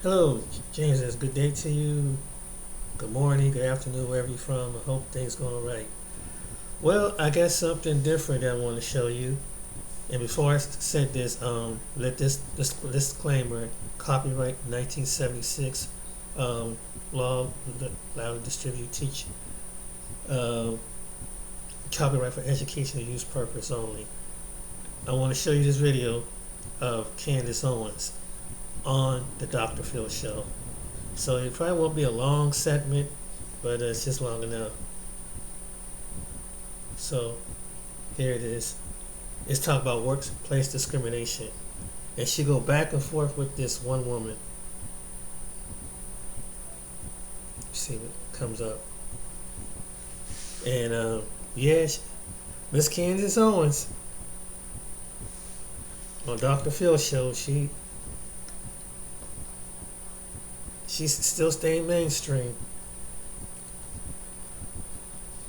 Hello, James. It's good day to you. Good morning, good afternoon, wherever you're from. I hope things going all right. Well, I got something different that I want to show you. And before I said this, let this disclaimer: copyright 1976, law allow to distribute, teach, uh, copyright for educational use purpose only. I want to show you this video of Candence Owens on the Dr. Phil show. So it probably won't be a long segment, but it's just long enough. So here it is. It's talking about workplace discrimination. And she go back and forth with this one woman. See what comes up. And yeah, Miss Candence Owens on Dr. Phil's show, she's still staying mainstream.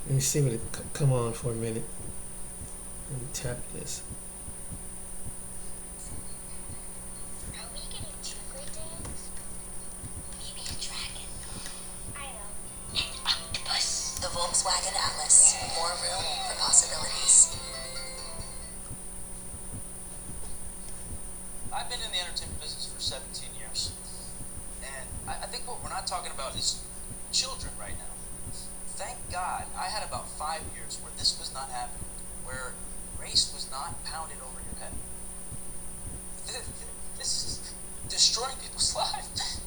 Let me see what it come on for a minute. Let me tap this. Are we getting trick-or-treats? Maybe a dragon. I know. An octopus. The Volkswagen Atlas. More room for possibilities. I've been in the entertainment business for 17 years. And I think what we're not talking about is children right now. Thank God I had about 5 years where this was not happening, where race was not pounded over your head. This is destroying people's lives.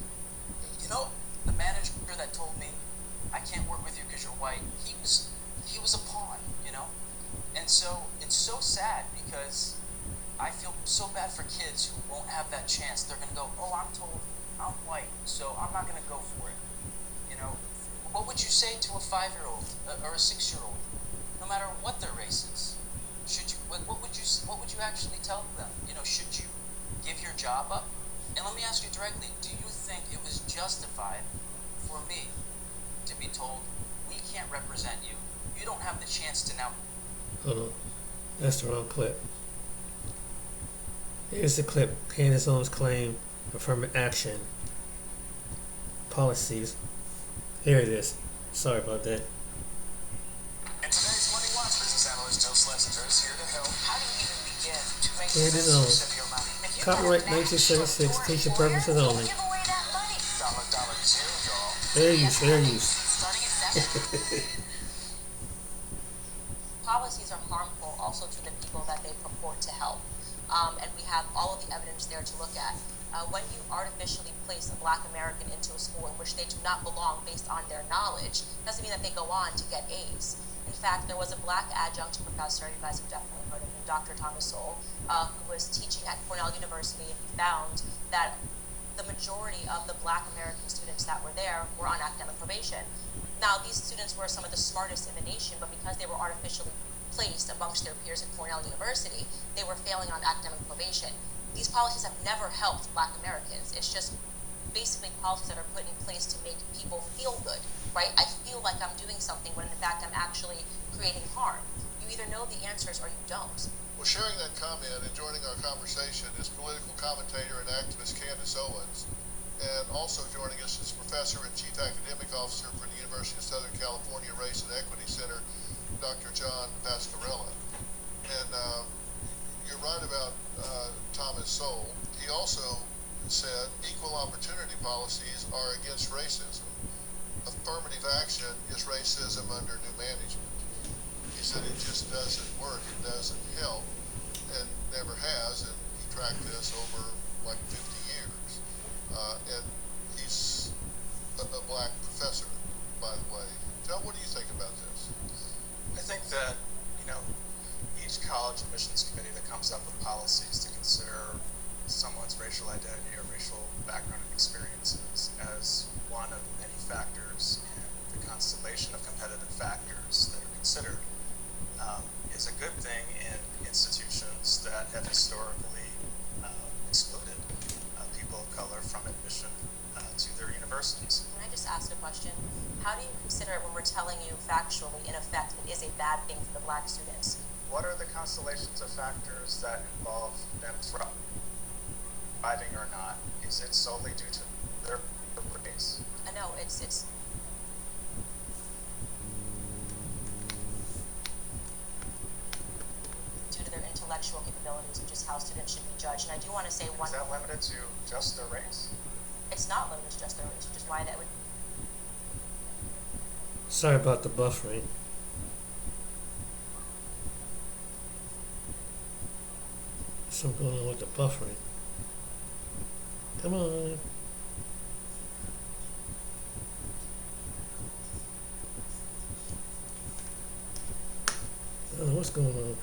You know, the manager that told me, I can't work with you because you're white, he was a pawn, you know? And so it's so sad because I feel so bad for kids who won't have that chance. They're going to go, oh, I'm told I'm white, so I'm not going to go for it. You know, what would you say to a 5-year-old or a 6-year-old, no matter what their race is? Should you? What would you actually tell them? You know, should you give your job up? And let me ask you directly: do you think it was justified for me to be told we can't represent you? You don't have the chance to now. Hold on, that's the wrong clip. Here's the clip. Candence Owens claim affirmative action policies. Here it is. Sorry about that. And today's Money Watch business analyst Joe Schlesinger is here to help. How do you even begin to make Candence sense Owens. of your money? If you Copyright got a national 1976. store Teaching employer, purposes you only. give away that money. Dollar Jew, y'all. Fair use. Fair use. Starting at 7. Policies are harmful also to the people that they purport to help. And we have all of the evidence there to look at. When you artificially place a black American into a school in which they do not belong based on their knowledge, doesn't mean that they go on to get A's. In fact, there was a black adjunct professor, you guys have definitely heard of him, Dr. Thomas Sowell, who was teaching at Cornell University, and he found that the majority of the black American students that were there were on academic probation. Now, these students were some of the smartest in the nation, but because they were artificially placed amongst their peers at Cornell University, they were failing on academic probation. These policies have never helped black Americans. It's just basically policies that are put in place to make people feel good, right? I feel like I'm doing something when in fact I'm actually creating harm. You either know the answers or you don't. Well, sharing that comment and joining our conversation is political commentator and activist Candence Owens. And also joining us is Professor and Chief Academic Officer for the University of Southern California Race and Equity Center, Dr. John Pascarella. And you're right about Thomas Sowell. He also said equal opportunity policies are against racism. Affirmative action is racism under new management. He said it just doesn't work, it doesn't help, and never has, and he tracked this over like 50 years. And he's a black professor, by the way. Joe, what do you think about this? I think that, each college admissions committee that comes up with policies to consider someone's racial identity or racial background and experiences as one of many factors in the constellation of competitive factors that are considered is a good thing in institutions that have historically excluded people of color from admission to their universities. Can I just ask a question? How do you consider it when we're telling you factually, in effect, it is a bad thing for the black students? What are the constellations of factors that involve them thriving or not? Is it solely due to their race. I know it's due to their intellectual capabilities, which is how students should be judged. And I do want to say one. Is that limited to just their race? It's not limited to just their race, which is why that would. Sorry about the buffering. Something going on with the buffering. Come on. I don't know what's going on.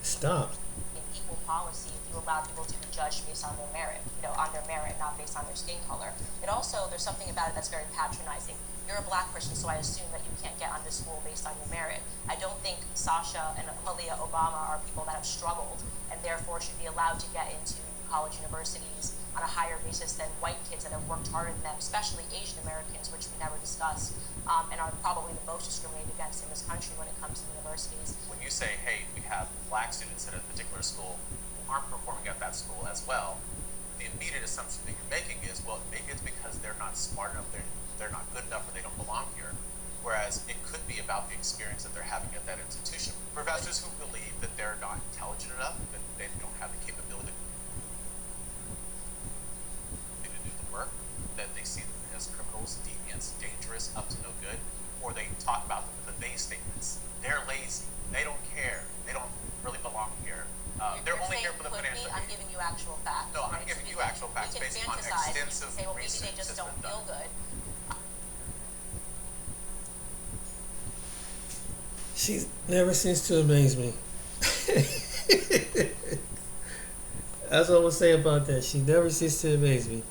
Stop. In equal policy, if you allow people to be judged based on their merit, on their merit, not based on their skin color. It also, there's something about it that's very patronizing. You're a black person, so I assume that you can't get on this school based on your merit. I don't think Sasha and Malia Obama are people that have struggled and therefore should be allowed to get into college universities on a higher basis than white kids that have worked harder than them, especially Asian Americans, which we never discussed, and are probably the most discriminated against in this country when it comes to universities. When you say, hey, we have black students at a particular school who aren't performing at that school as well, the immediate assumption that you're making is, well, maybe it's because they're not smart enough, they're not good enough, or they don't belong here. Whereas it could be about the experience that they're having at that institution. Professors who believe that they're not intelligent enough, that they don't have the capability to do the work, that they see them as criminals, deviants, dangerous, up to no good, or they talk about them with the they statements. They're lazy, they don't care, they don't really belong here. They're only here for the financial gain. I'm giving you actual facts. No, right? I'm giving you actual facts based on extensive say, well, maybe research they just that's don't been feel done. good. She never seems to amaze me. That's all I will say about that. She never ceases to amaze me.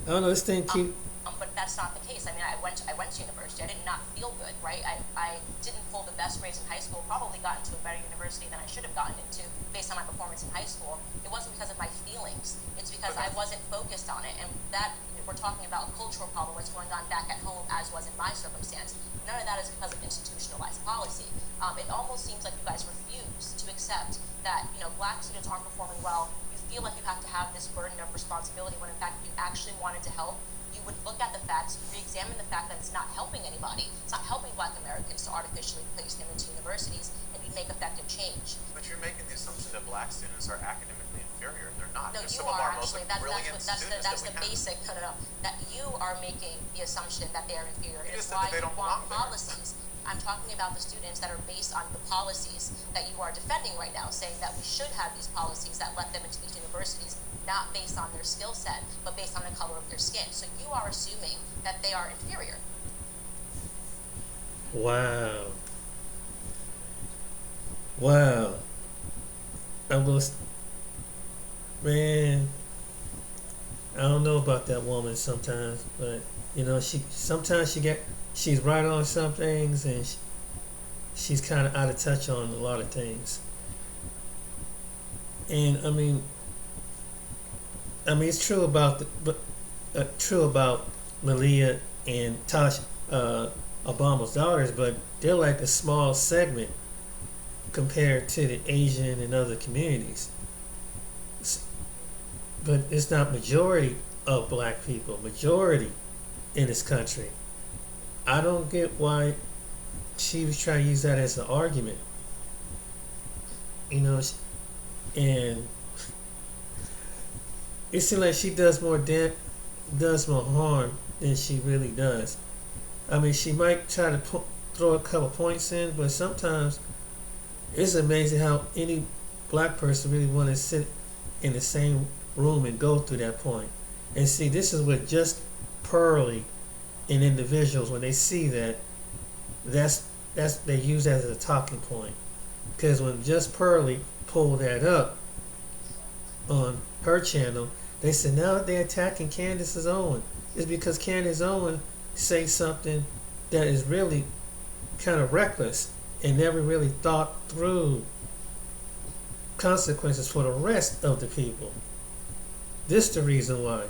I don't know, this thing keep... But that's not the case. I mean, I went to university. I did not feel good, right? I didn't pull the best grades in high school, probably got into a better university than I should have gotten into based on my performance in high school. It wasn't because of my feelings. It's because I wasn't focused on it. And that, we're talking about a cultural problem that's going on back at home, as was in my circumstance. None of that is because of institutionalized policy. It almost seems like you guys refuse to accept that, black students aren't performing well. You feel like you have to have this burden of responsibility when in fact if you actually wanted to help, you would look at the facts, re-examine the fact that it's not helping anybody. It's not helping black Americans to artificially place them into universities, and you'd make effective change. But you're making the assumption that black students are academically inferior. They're not. No, They're you some of are our most actually. brilliant That's students the that we have. basic. No. That you are making the assumption that they are inferior. You It's just said why that they you don't want belong there. policies. I'm talking about the students that are based on the policies that you are defending right now, saying that we should have these policies that let them into these universities, not based on their skill set, but based on the color of their skin. So you are assuming that they are inferior. Wow. Wow. Man, I don't know about that woman sometimes, but she's right on some things, and she's kind of out of touch on a lot of things. And I mean, it's true about Malia and Obama's daughters, but they're like a small segment compared to the Asian and other communities. But it's not majority of black people, majority in this country. I don't get why she was trying to use that as an argument. And it seems like she does more harm than she really does. I mean, she might try to throw a couple points in, but sometimes it's amazing how any black person really want to sit in the same room and go through that point. And see, this is what just Pearly and individuals, when they see that's they use that as a talking point. Because when Just Pearly pulled that up on her channel, they said now they're attacking Candence Owens. It's because Candence Owens say something that is really kind of reckless and never really thought through consequences for the rest of the people. This the reason why.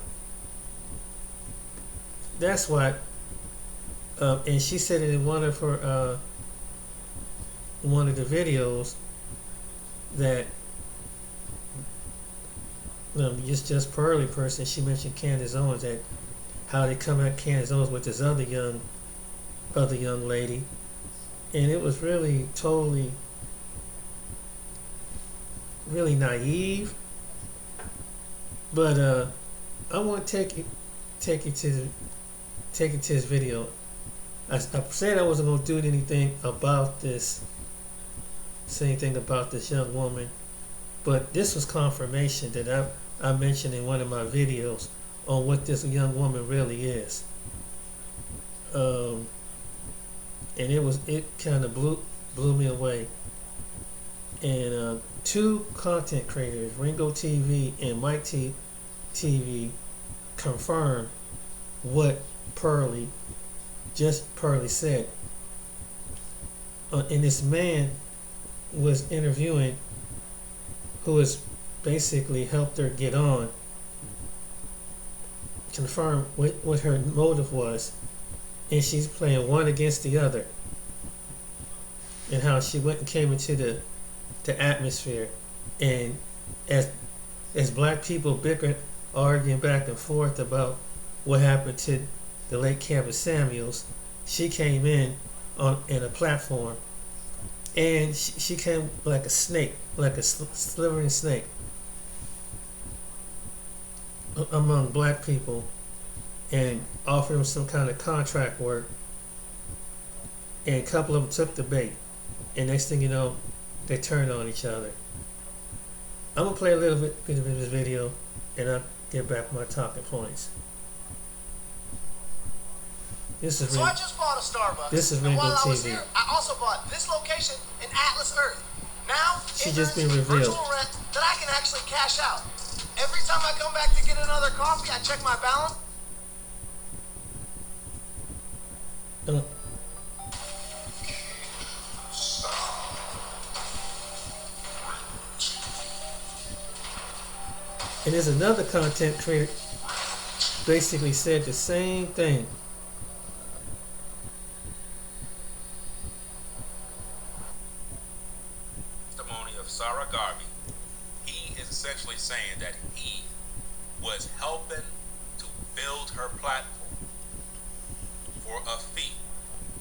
That's why. And she said it in one of the videos that just Pearly person, she mentioned Candence Owens, that how they come at Candence Owens with this other young lady, and it was really totally really naive. But I want to take you to this video. I said I wasn't gonna do anything about this, say anything about this young woman, but this was confirmation that I mentioned in one of my videos on what this young woman really is. And it kind of blew me away. And two content creators, RingoTv and Mike TV, confirmed what Pearly said. And this man was interviewing, who has basically helped her get on, confirmed what her motive was, and she's playing one against the other, and how she went and came into the atmosphere, and as black people bickered, arguing back and forth about what happened to the late Candence Samuels, she came in a platform, and she came like a snake, like a slithering snake among black people, and offered them some kind of contract work, and a couple of them took the bait, and next thing you know, they turned on each other. I'm gonna play a little bit of this video, and I'll get back to my talking points. This is So I just bought a Starbucks. This is and while I was RingoTV. here, I also bought this location in Atlas Earth. Now, She it just earns been me revealed. virtual rent that I can actually cash out. Every time I come back to get another coffee, I check my balance. And there's another content creator basically said the same thing. Testimony of Sarah Garvey. He is essentially saying that he was helping to build her platform for a fee.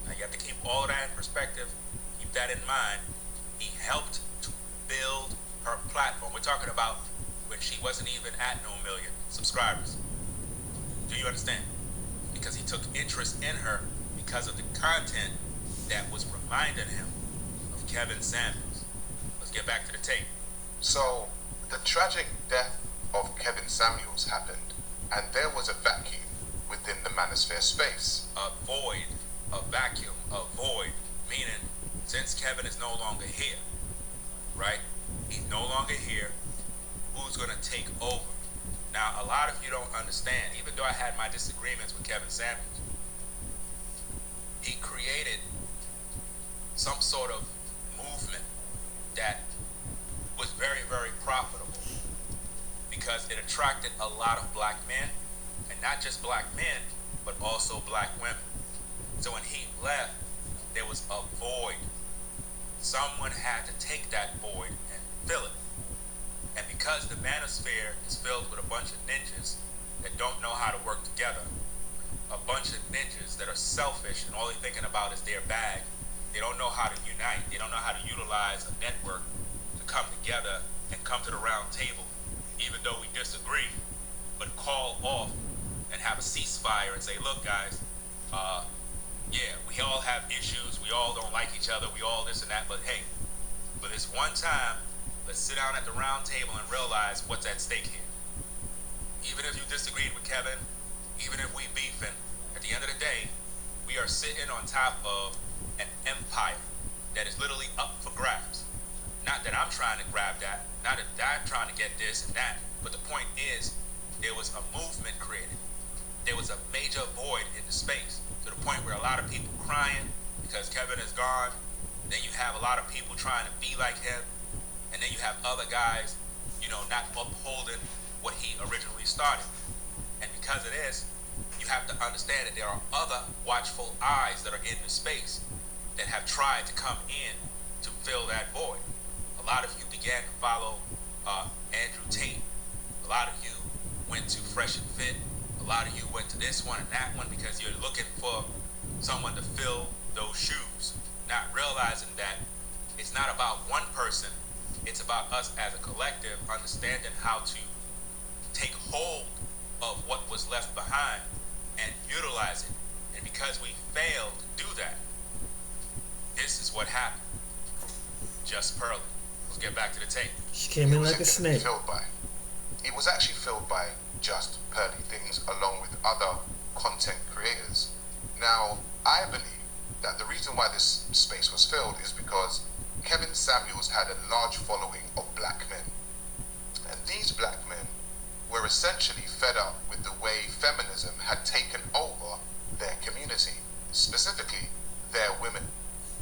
Now you have to keep all of that in perspective. Keep that in mind. He helped to build her platform. We're talking about when she wasn't even at no million subscribers. Do you understand? Because he took interest in her because of the content that was reminding him of Candence Samuels. Let's get back to the tape. So, the tragic death of Candence Samuels happened, and there was a vacuum within the manosphere space. A void, a vacuum, a void, meaning since Kevin is no longer here, right? He's no longer here. Who's going to take over? Now, a lot of you don't understand, even though I had my disagreements with Candence Samuels, he created some sort of movement that was very, very profitable because it attracted a lot of black men, and not just black men, but also black women. So when he left, there was a void. Someone had to take that void and fill it. And because the manosphere is filled with a bunch of ninjas that don't know how to work together, a bunch of ninjas that are selfish and all they're thinking about is their bag, they don't know how to unite, they don't know how to utilize a network to come together and come to the round table, even though we disagree, but call off and have a ceasefire and say, look guys, yeah, we all have issues, we all don't like each other, we all this and that, but hey, for this one time, let's sit down at the round table and realize what's at stake here. Even if you disagreed with Kevin, even if we beefing, at the end of the day, we are sitting on top of an empire that is literally up for grabs. Not that I'm trying to grab that, not that I'm trying to get this and that, but the point is, there was a movement created. There was a major void in the space, to the point where a lot of people crying because Kevin is gone. Then you have a lot of people trying to be like him. And then you have other guys, not upholding what he originally started. And because of this, you have to understand that there are other watchful eyes that are in the space that have tried to come in to fill that void. A lot of you began to follow Andrew Tate. A lot of you went to Fresh and Fit. A lot of you went to this one and that one because you're looking for someone to fill those shoes, not realizing that it's not about one person, it's about us as a collective understanding how to take hold of what was left behind and utilize it. And because we failed to do that, this is what happened. Just Pearly. Let's get back to the tape. She came in like a snake. It was actually filled by JustPearlyThings along with other content creators. Now, I believe that the reason why this space was filled is because Kevin Samuels had a large following of black men. And these black men were essentially fed up with the way feminism had taken over their community, specifically their women.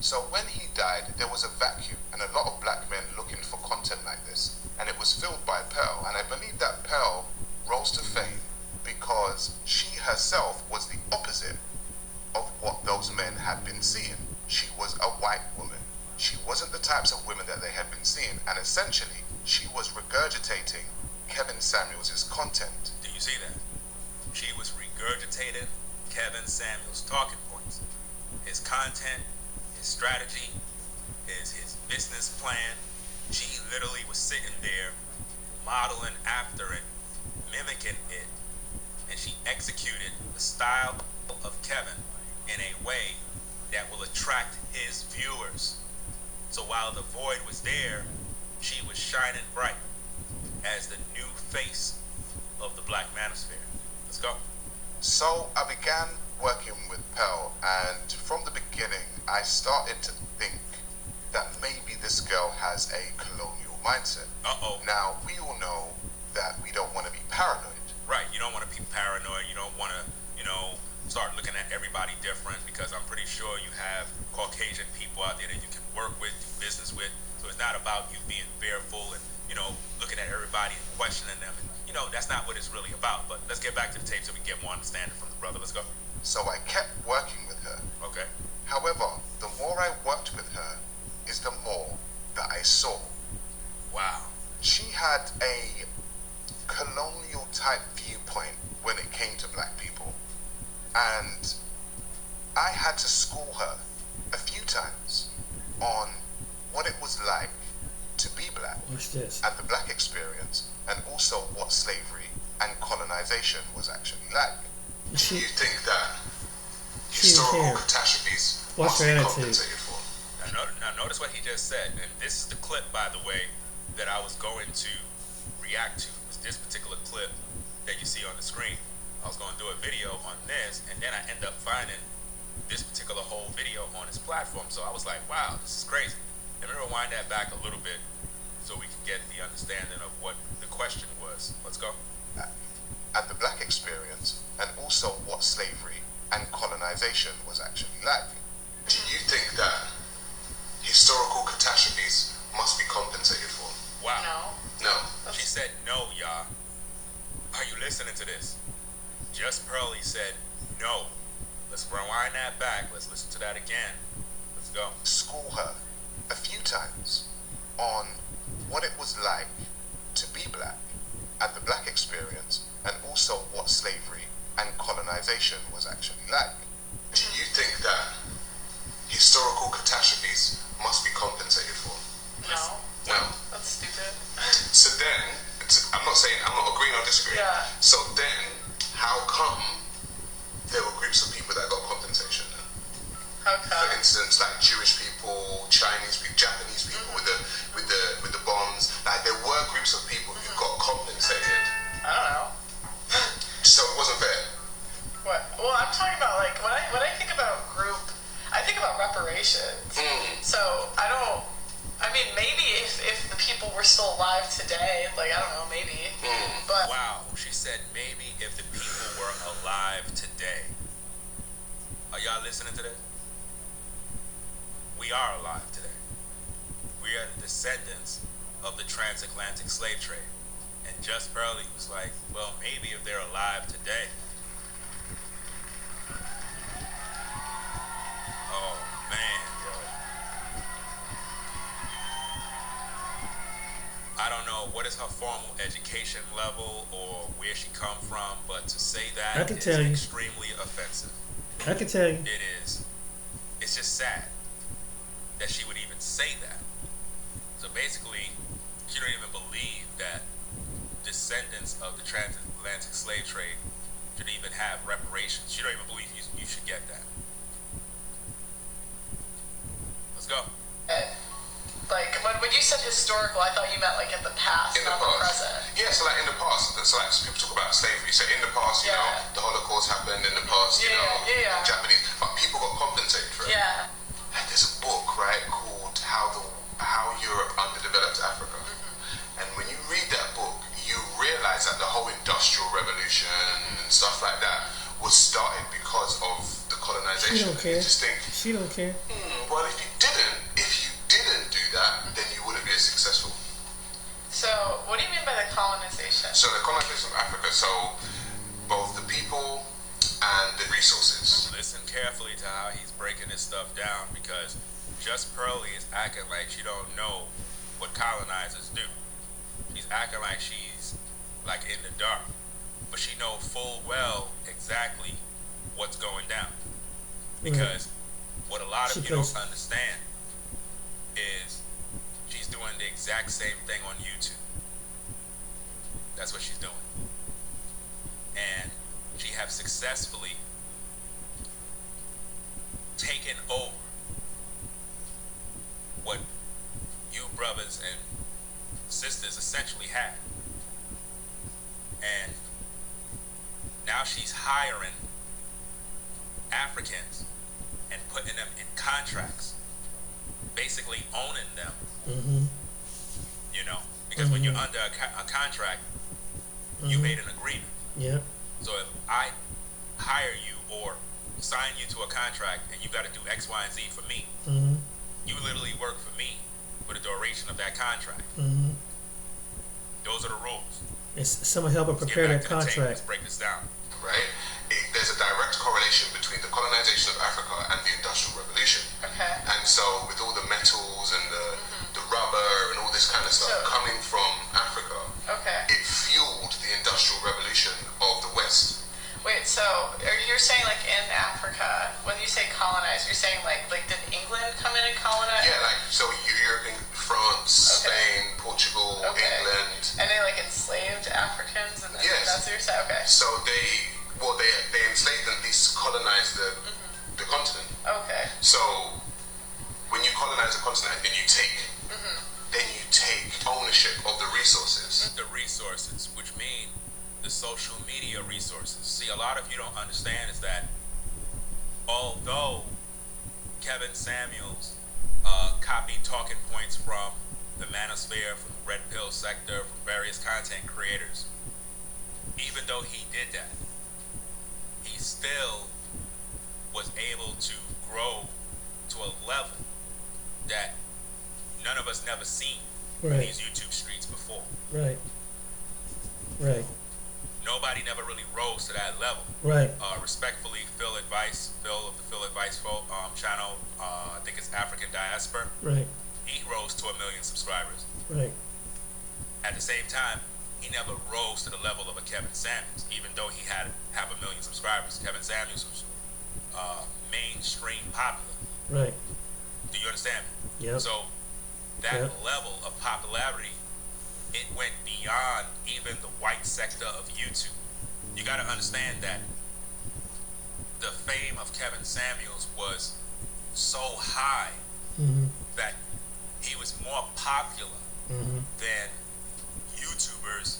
So when he died, there was a vacuum and a lot of black men looking for content like this, and it was filled by Pearl. And I believe that Pearl rose to fame because she herself was the opposite of what those men had been seeing. She was a white woman. She wasn't the types of women that they had been seeing, and essentially she was regurgitating Kevin Samuels' content. Do you see that? She was regurgitating Kevin Samuels' talking points. His content, his strategy, his business plan. She literally was sitting there modeling after it, mimicking it, and she executed the style of Kevin in a way that will attract his viewers. So while the void was there, she was shining bright as the new face of the black manosphere. Let's go. So I began working with Pearl, and from the beginning I started to think that maybe this girl has a colonial mindset. Now, we all know that we don't want to be paranoid. Right, you don't want to be paranoid, you don't want to, start looking at everybody different, because I'm pretty sure you have Caucasian people out there that you can work with, do business with, so it's not about you being fearful and, looking at everybody and questioning them, and, that's not what it's really about. But let's get back to the tape so we get more understanding from the brother. Let's go. So I kept working with her. Okay. However, the more I worked with her is the more that I saw. Wow. She had a colonial type viewpoint when it came to black people. And I had to school her a few times on what it was like to be black. Watch this. And the black experience, and also what slavery and colonization was actually like. Do you think that historical catastrophes must be compensated for? Now notice what he just said, and this is the clip, by the way, that I was going to react to. It was this particular clip that you see on the screen. I was going to do a video on this, and then I end up finding this particular whole video on his platform. So I was like, wow, this is crazy. Let me rewind that back a little bit so we can get the understanding of what the question was. Let's go. At the black experience, and also what slavery and colonization was actually like. Do you think that historical catastrophes must be compensated for? Wow. No. She said no, y'all. Are you listening to this? Just Pearly said no. Let's rewind that back. Let's listen to that again. Let's go. School her a few times on what it was like to be black, and the black experience, and also what slavery and colonization was actually like. Do you think that historical catastrophes must be compensated for? No. That's stupid. So then, I'm not agreeing or disagreeing. Yeah. So then, how come there were groups of people that got compensation? How come? For instance, like Jewish people, Chinese people, Japanese people with the bombs. Like there were groups of people who got compensated. I don't know. So it wasn't fair. What? Well, I'm talking about like when I think about group, I think about reparations. So I mean, maybe if the people were still alive today, like I don't know, maybe. But wow, she said maybe if the people were alive today. Are y'all listening to this? We are alive today. We are the descendants of the transatlantic slave trade. And Just Pearly was like, well, maybe if they're alive today. Oh, man, yo. know what is her formal education level or where she come from, but to say I that can is tell you. extremely offensive. I can tell you. It is. It's just sad that she would even say that. So basically, she don't even believe that descendants of the transatlantic slave trade should even have reparations. She don't even believe you should get that. Let's go. Like, when you said historical, I thought you meant like in the past, In the not the past. present. Yeah, so like in the past, so like people talk about slavery. So in the past, you know, the Holocaust happened in the past, you know, Japanese, but people got compensated for it. Yeah. And there's a book, right, called How Europe Underdeveloped Africa. And when you read that book, you realize that the whole industrial revolution and stuff like that was started because of the colonization. She don't care. You just think, She don't care. well, if you didn't do that, then you wouldn't be as successful. So, what do you mean by the colonization? So the colonization of Africa, so both the people and the resources. Listen carefully to how he's breaking this stuff down, because Just Pearly is acting like she don't know what colonizers do. She's acting like she's like in the dark, but she know full well exactly what's going down. Because what a lot of you don't understand is she's doing the exact same thing on YouTube. That's what she's doing. And she have successfully taken over what you brothers and sisters essentially had. And now she's hiring Africans and putting them in contracts, basically owning them. You know, because when you're under a contract, you made an agreement. Yep. So if I hire you or sign you to a contract and you got to do X, Y, and Z for me, you literally work for me for the duration of that contract. Those are the rules. It's someone help her Let's prepare get that back to the table. contract. Let's break this down. Right? There's a direct correlation between the colonization of Africa and the Industrial Revolution. Okay. And so with all the metals and the rubber and all this kind of stuff coming from Africa, it fueled the Industrial Revolution of the West. Wait, so you're saying like in Africa, when you say colonize, you're saying like did England come in and colonize? Yeah, like so Europe, France, Spain, Portugal, England. And they like enslaved Africans, and that's what you're saying. Okay. So they enslaved and at least colonized the continent. Okay. So when you colonize a continent, then you take ownership of the resources. The resources, which mean the social media resources. See, a lot of you don't understand is that although Kevin Samuels copied talking points from the Manosphere, from the Red Pill sector, from various content creators, even though he did that, he still was able to grow to a level that none of us never seen in these YouTube streets before. Right. Nobody never really rose to that level. Right. Respectfully, Phil of the Phil Advice channel, I think it's African Diaspora. Right. He rose to 1 million subscribers. Right. At the same time, he never rose to the level of a Kevin Samuels, even though he had half a million subscribers. Kevin Samuels was mainstream popular. Right. Do you understand? Yeah. So that level of popularity, it went beyond even the white sector of YouTube. You got to understand that the fame of Kevin Samuels was so high that he was more popular than YouTubers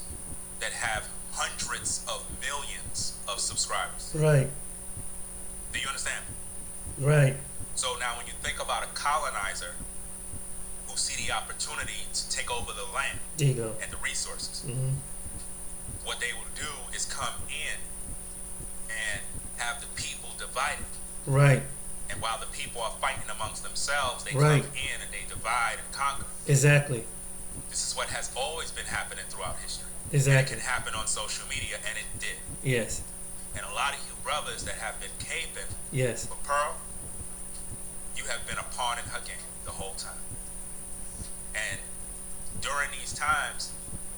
that have hundreds of millions of subscribers. Right. Do you understand? Right. So now when you think about a colonizer who see the opportunity to take over the land There you go. and the resources, what they will do is come in and have the people divided. Right. And while the people are fighting amongst themselves, they Right. come in and they divide and conquer. Exactly. This is what has always been happening throughout history. Exactly. And it can happen on social media, and it did. Yes. And a lot of you brothers that have been caping Yes. for Pearl, you have been a pawn in her game the whole time. And during these times,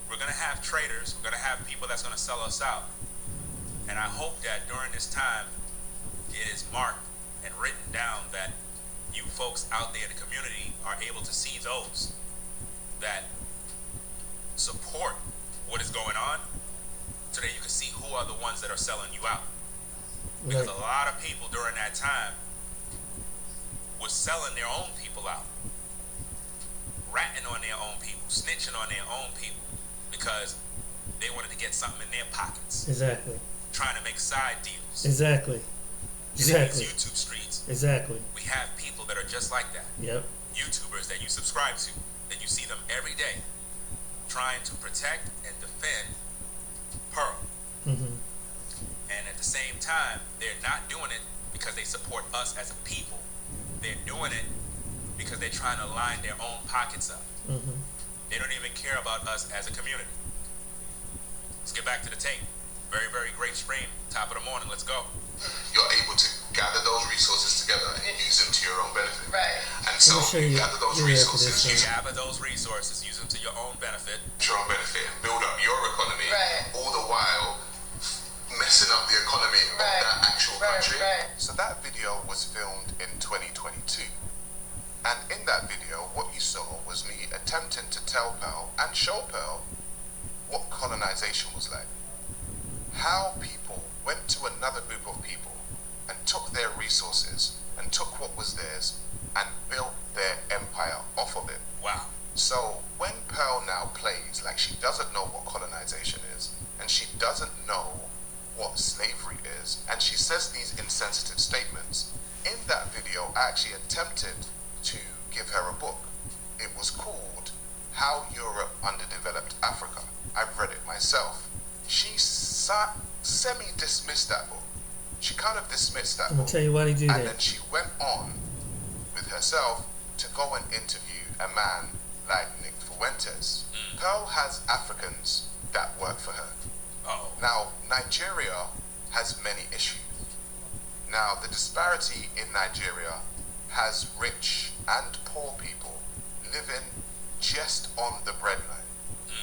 we're going to have traitors. We're going to have people that's going to sell us out. And I hope that during this time, it is marked and written down that you folks out there in the community are able to see those that support what is going on, so that you can see who are the ones that are selling you out. Because a lot of people during that time was selling their own people out, ratting on their own people, snitching on their own people, because they wanted to get something in their pockets. Exactly. Trying to make side deals. Exactly. In these YouTube streets, exactly, we have people that are just like that. Yep. YouTubers that you subscribe to, that you see them every day, trying to protect and defend Pearl. Mm-hmm. And at the same time, they're not doing it because they support us as a people. They're doing it because they're trying to line their own pockets up. Mm-hmm. They don't even care about us as a community. Let's get back to the tape. Very, very great stream. Top of the morning. Let's go. You're able to gather those resources together and use them to your own benefit. Right. And so you gather those resources, you gather those resources, use them to your own benefit. To your own benefit, and build up your economy, right, all the while messing up the economy of that actual country. Right. So that video was filmed in 2022. And in that video, what you saw was me attempting to tell Pearl and show Pearl what colonization was like. How people went to another group of people and took their resources and took what was theirs and built their empire off of it. Wow. So when Pearl now plays like she doesn't know what colonization is, and she doesn't know what slavery is, and she says these insensitive statements, in that video I actually attempted to give her a book. It was called How Europe Underdeveloped Africa. I've read it myself. She semi-dismissed that book. She kind of dismissed that book. I'm going to tell you why they do and that. then she went on with herself to go and interview a man like Nick Fuentes. Pearl has Africans that work for her. Oh. Now, Nigeria has many issues. Now, the disparity in Nigeria has rich and poor people living just on the breadline.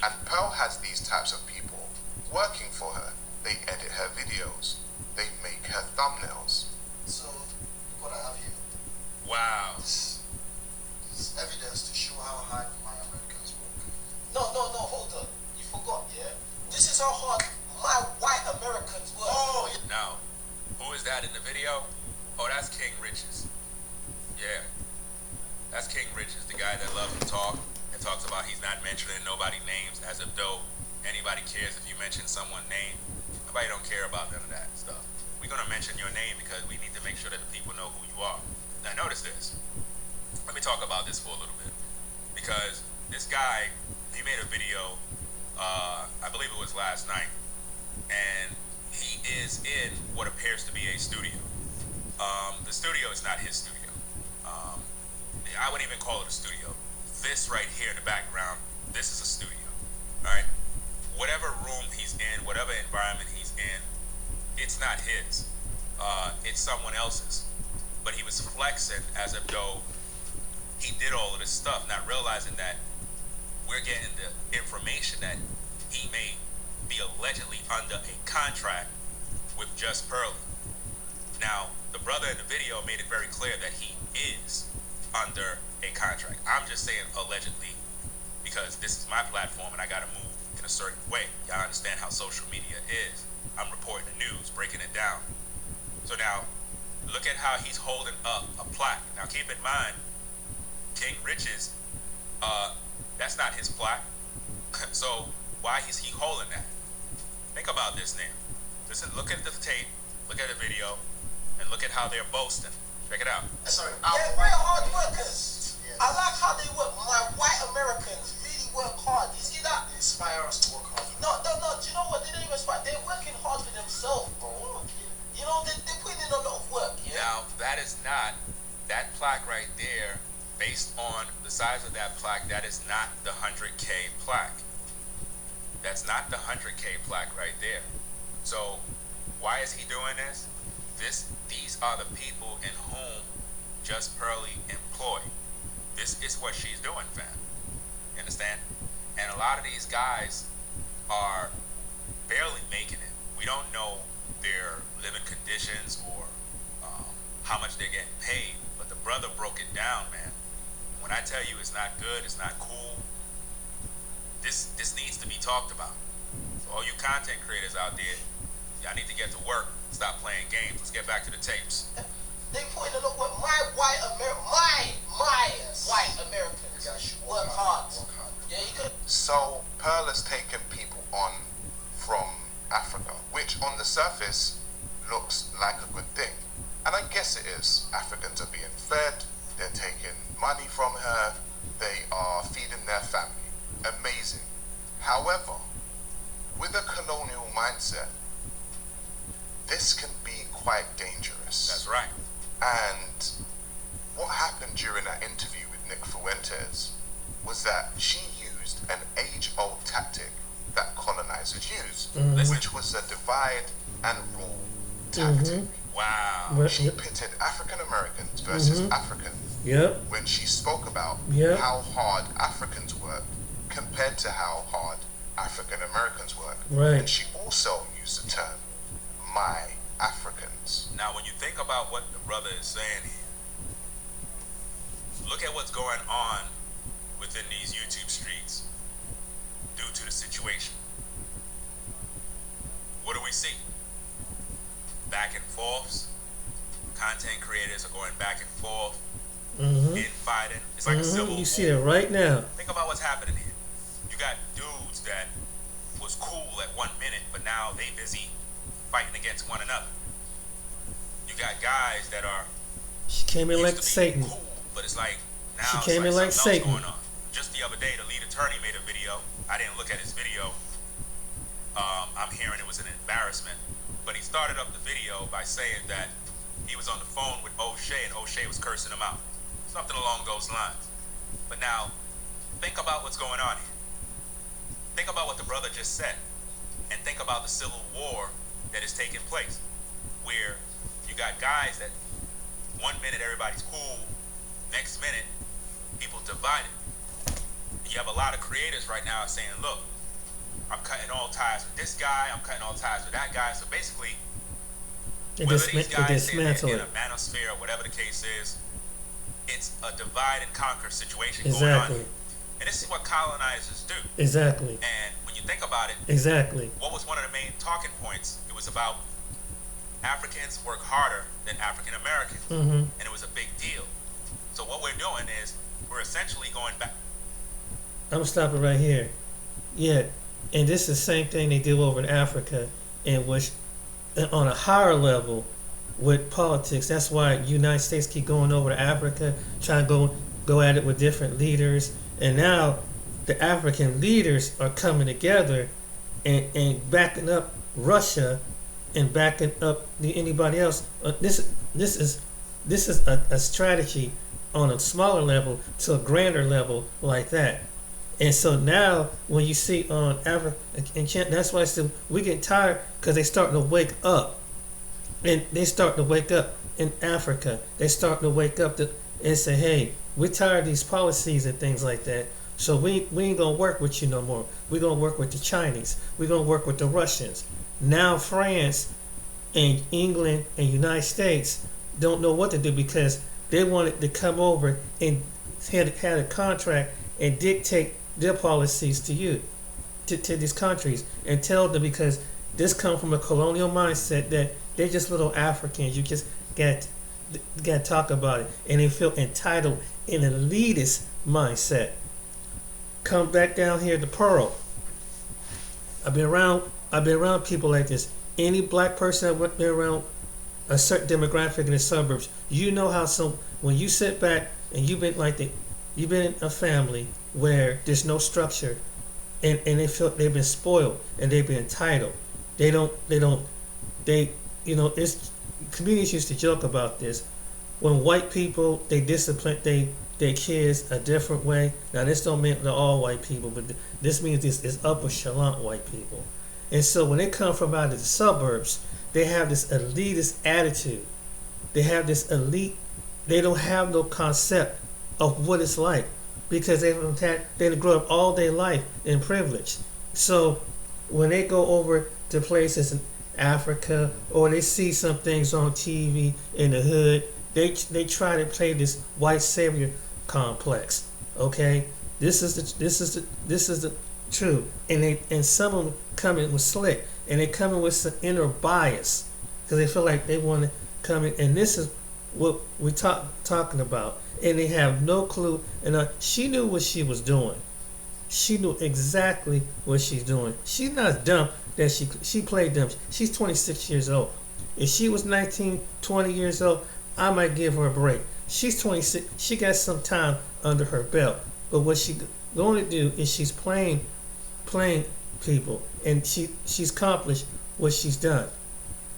And Pearl has these types of people working for her. They edit her videos. They make her thumbnails. So, what I have here. Wow. This is evidence to show how hard my Americans work. No, hold on. You forgot, yeah? This is how hard my white Americans work. Oh, yeah. Now, who is that in the video? Oh, that's King Riches. Yeah. That's King Riches, the guy that loves to talk and talks about he's not mentioning nobody's names, as if though anybody cares if you mention someone's name. Nobody don't care about none of that stuff. We're going to mention your name because we need to make sure that the people know who you are. Now, notice this. Let me talk about this for a little bit. Because this guy, he made a video, I believe it was last night, and he is in what appears to be a studio. The studio is not his studio. I wouldn't even call it a studio. This right here in the background, this is a studio. All right? Whatever room he's in, whatever environment he's in, it's not his. It's someone else's. But he was flexing as if though he did all of this stuff, not realizing that we're getting the information that he may be allegedly under a contract with JustPearly. Now, the brother in the video made it very clear that he is under a contract. I'm just saying allegedly because this is my platform and I gotta move in a certain way. Y'all understand how social media is. I'm reporting the news, breaking it down. So now, look at how he's holding up a plaque. Now keep in mind, King Riches, that's not his plaque. So why is he holding that? Think about this now. Listen, look at the tape, look at the video, and look at how they're boasting. Check it out. Sorry. They're very hard workers. Yes. I like how they work. My white Americans really work hard. You see that? They inspire us to work hard. No. Do you know what? They don't even inspire. They're working hard for themselves, bro. You know, they're putting in a lot of work. Yeah? Now, that is not, that plaque right there, based on the size of that plaque, that is not the 100K plaque. That's not the 100K plaque right there. So, why is he doing this? These are the people in whom JustPearly employ. This is what she's doing, fam. You understand? And a lot of these guys are barely making it. We don't know their living conditions or how much they're getting paid, but the brother broke it down, man. When I tell you it's not good, it's not cool, this needs to be talked about. So all you content creators out there, y'all need to get to work. Stop playing games. Let's get back to the tapes. They pointed out what my white Americans work hard. Yeah, you could. So Pearl has taken people on from Africa, which on the surface looks like a good thing. And I guess it is. Africans are being fed, they're taking money from her, they are feeding their family. Amazing. However, with a colonial mindset, this can be quite dangerous. That's right. And what happened during that interview with Nick Fuentes was that she used an age-old tactic that colonizers use, which was a divide and rule tactic. Wow. She pitted African Americans versus Africans Yep. when she spoke about how hard Africans work compared to how hard African Americans work. Right. And she also used the term "my Africans." Now, when you think about what the brother is saying here, look at what's going on within these YouTube streets due to the situation. What do we see? Back and forths. Content creators are going back and forth, infighting. It's like a civil war. You see it right now. Think about what's happening here. You got dudes that was cool at 1 minute, but now they busy fighting against one another. You got guys that are She came in used like to be Satan. cool, but it's like now She it's came in like something else Satan. going on. Just the other day, the lead attorney made a video. I didn't look at his video. I'm hearing it was an embarrassment, but he started up the video by saying that he was on the phone with O'Shea and O'Shea was cursing him out, something along those lines. But now, think about what's going on here. Think about what the brother just said, and think about the civil war that is taking place, where you got guys that 1 minute everybody's cool, next minute people divided. You have a lot of creators right now saying, look, I'm cutting all ties with this guy, I'm cutting all ties with that guy. So basically, whether these guys say they're in a manosphere or whatever the case is, it's a divide and conquer situation going on here. And this is what colonizers do. Exactly. And when you think about it, what was one of the main talking points? It was about Africans work harder than African Americans. And it was a big deal. So what we're doing is we're essentially going back. I'm gonna stop it right here. Yeah, and this is the same thing they do over in Africa, in which on a higher level with politics. That's why United States keep going over to Africa, trying to go at it with different leaders. And now the African leaders are coming together and backing up Russia and backing up anybody else. This is a strategy on a smaller level to a grander level like that. And so now when you see on Africa, and that's why I said we get tired, because they starting to wake up. And they starting to wake up in Africa. They starting to wake up and say, hey, we're tired of these policies and things like that. So we ain't gonna work with you no more. We're gonna work with the Chinese. We're gonna work with the Russians. Now France and England and United States don't know what to do, because they wanted to come over and had a contract and dictate their policies to you, to these countries, and tell them, because this comes from a colonial mindset that they're just little Africans. You just got to talk about it, and they feel entitled in an elitist mindset. Come back down here to Pearl. I've been around people like this. Any black person that been around a certain demographic in the suburbs, you know how when you sit back and you've been in a family where there's no structure, and they feel they've been spoiled and they've been entitled. It's communities used to joke about this. When white people, they discipline their kids a different way. Now this don't mean they're all white people, but this means this is upper echelon white people. And so when they come from out of the suburbs, they have this elitist attitude. They have this elite. They don't have no concept of what it's like because they grow up all their life in privilege. So when they go over to places in Africa or they see some things on TV in the hood, they try to play this white savior complex. Okay, this is the truth, and some of them come in with slick, and they come in with some inner bias because they feel like they want to come in, and this is what we're talking about, and they have no clue. And she knew what she was doing. She knew exactly what she's doing. She's not dumb that she played dumb. She's 26 years old. If she was 19, 20 years old, I might give her a break. She's 26. She got some time under her belt. But what she going to do is she's playing people, and she's accomplished what she's done.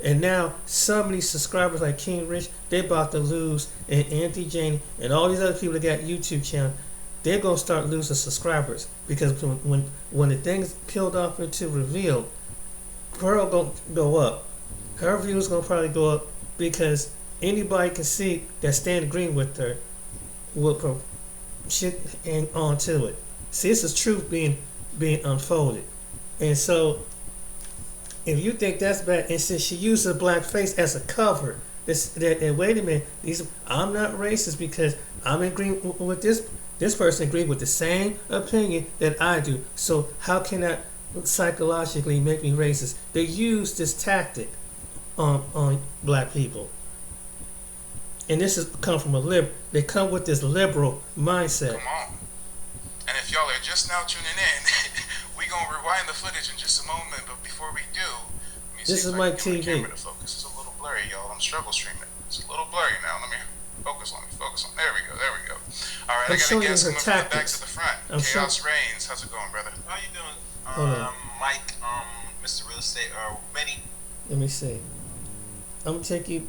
And now some of these subscribers like King Rich, they about to lose, and Auntie Janie and all these other people that got YouTube channel, they're gonna start losing subscribers because when the thing's peeled off into revealed, her gonna go up. Her views gonna probably go up because anybody can see that stand green with her will put shit and onto it. See, this is truth being unfolded, and so if you think that's bad, and since she used a black face as a cover, and wait a minute, I'm not racist because I'm in agreement with this person agreed with the same opinion that I do. So how can that psychologically make me racist? They use this tactic on black people, and this has come from they come with this liberal mindset. Come on. And if y'all are just now tuning in, we gonna rewind the footage in just a moment. But before we do, let me This see is if my I can get TV. my camera to focus. It's a little blurry, y'all. I'm struggle streaming. It's a little blurry now. Let me focus on me. Focus on. There we go. All right, I'm I got a showing you guest her coming from the back tactics. to the front. I'm Chaos Reigns. How's it going, brother? How you doing? Hold on. Mike, Mr. Real Estate, Benny. Let me see. I'm gonna take you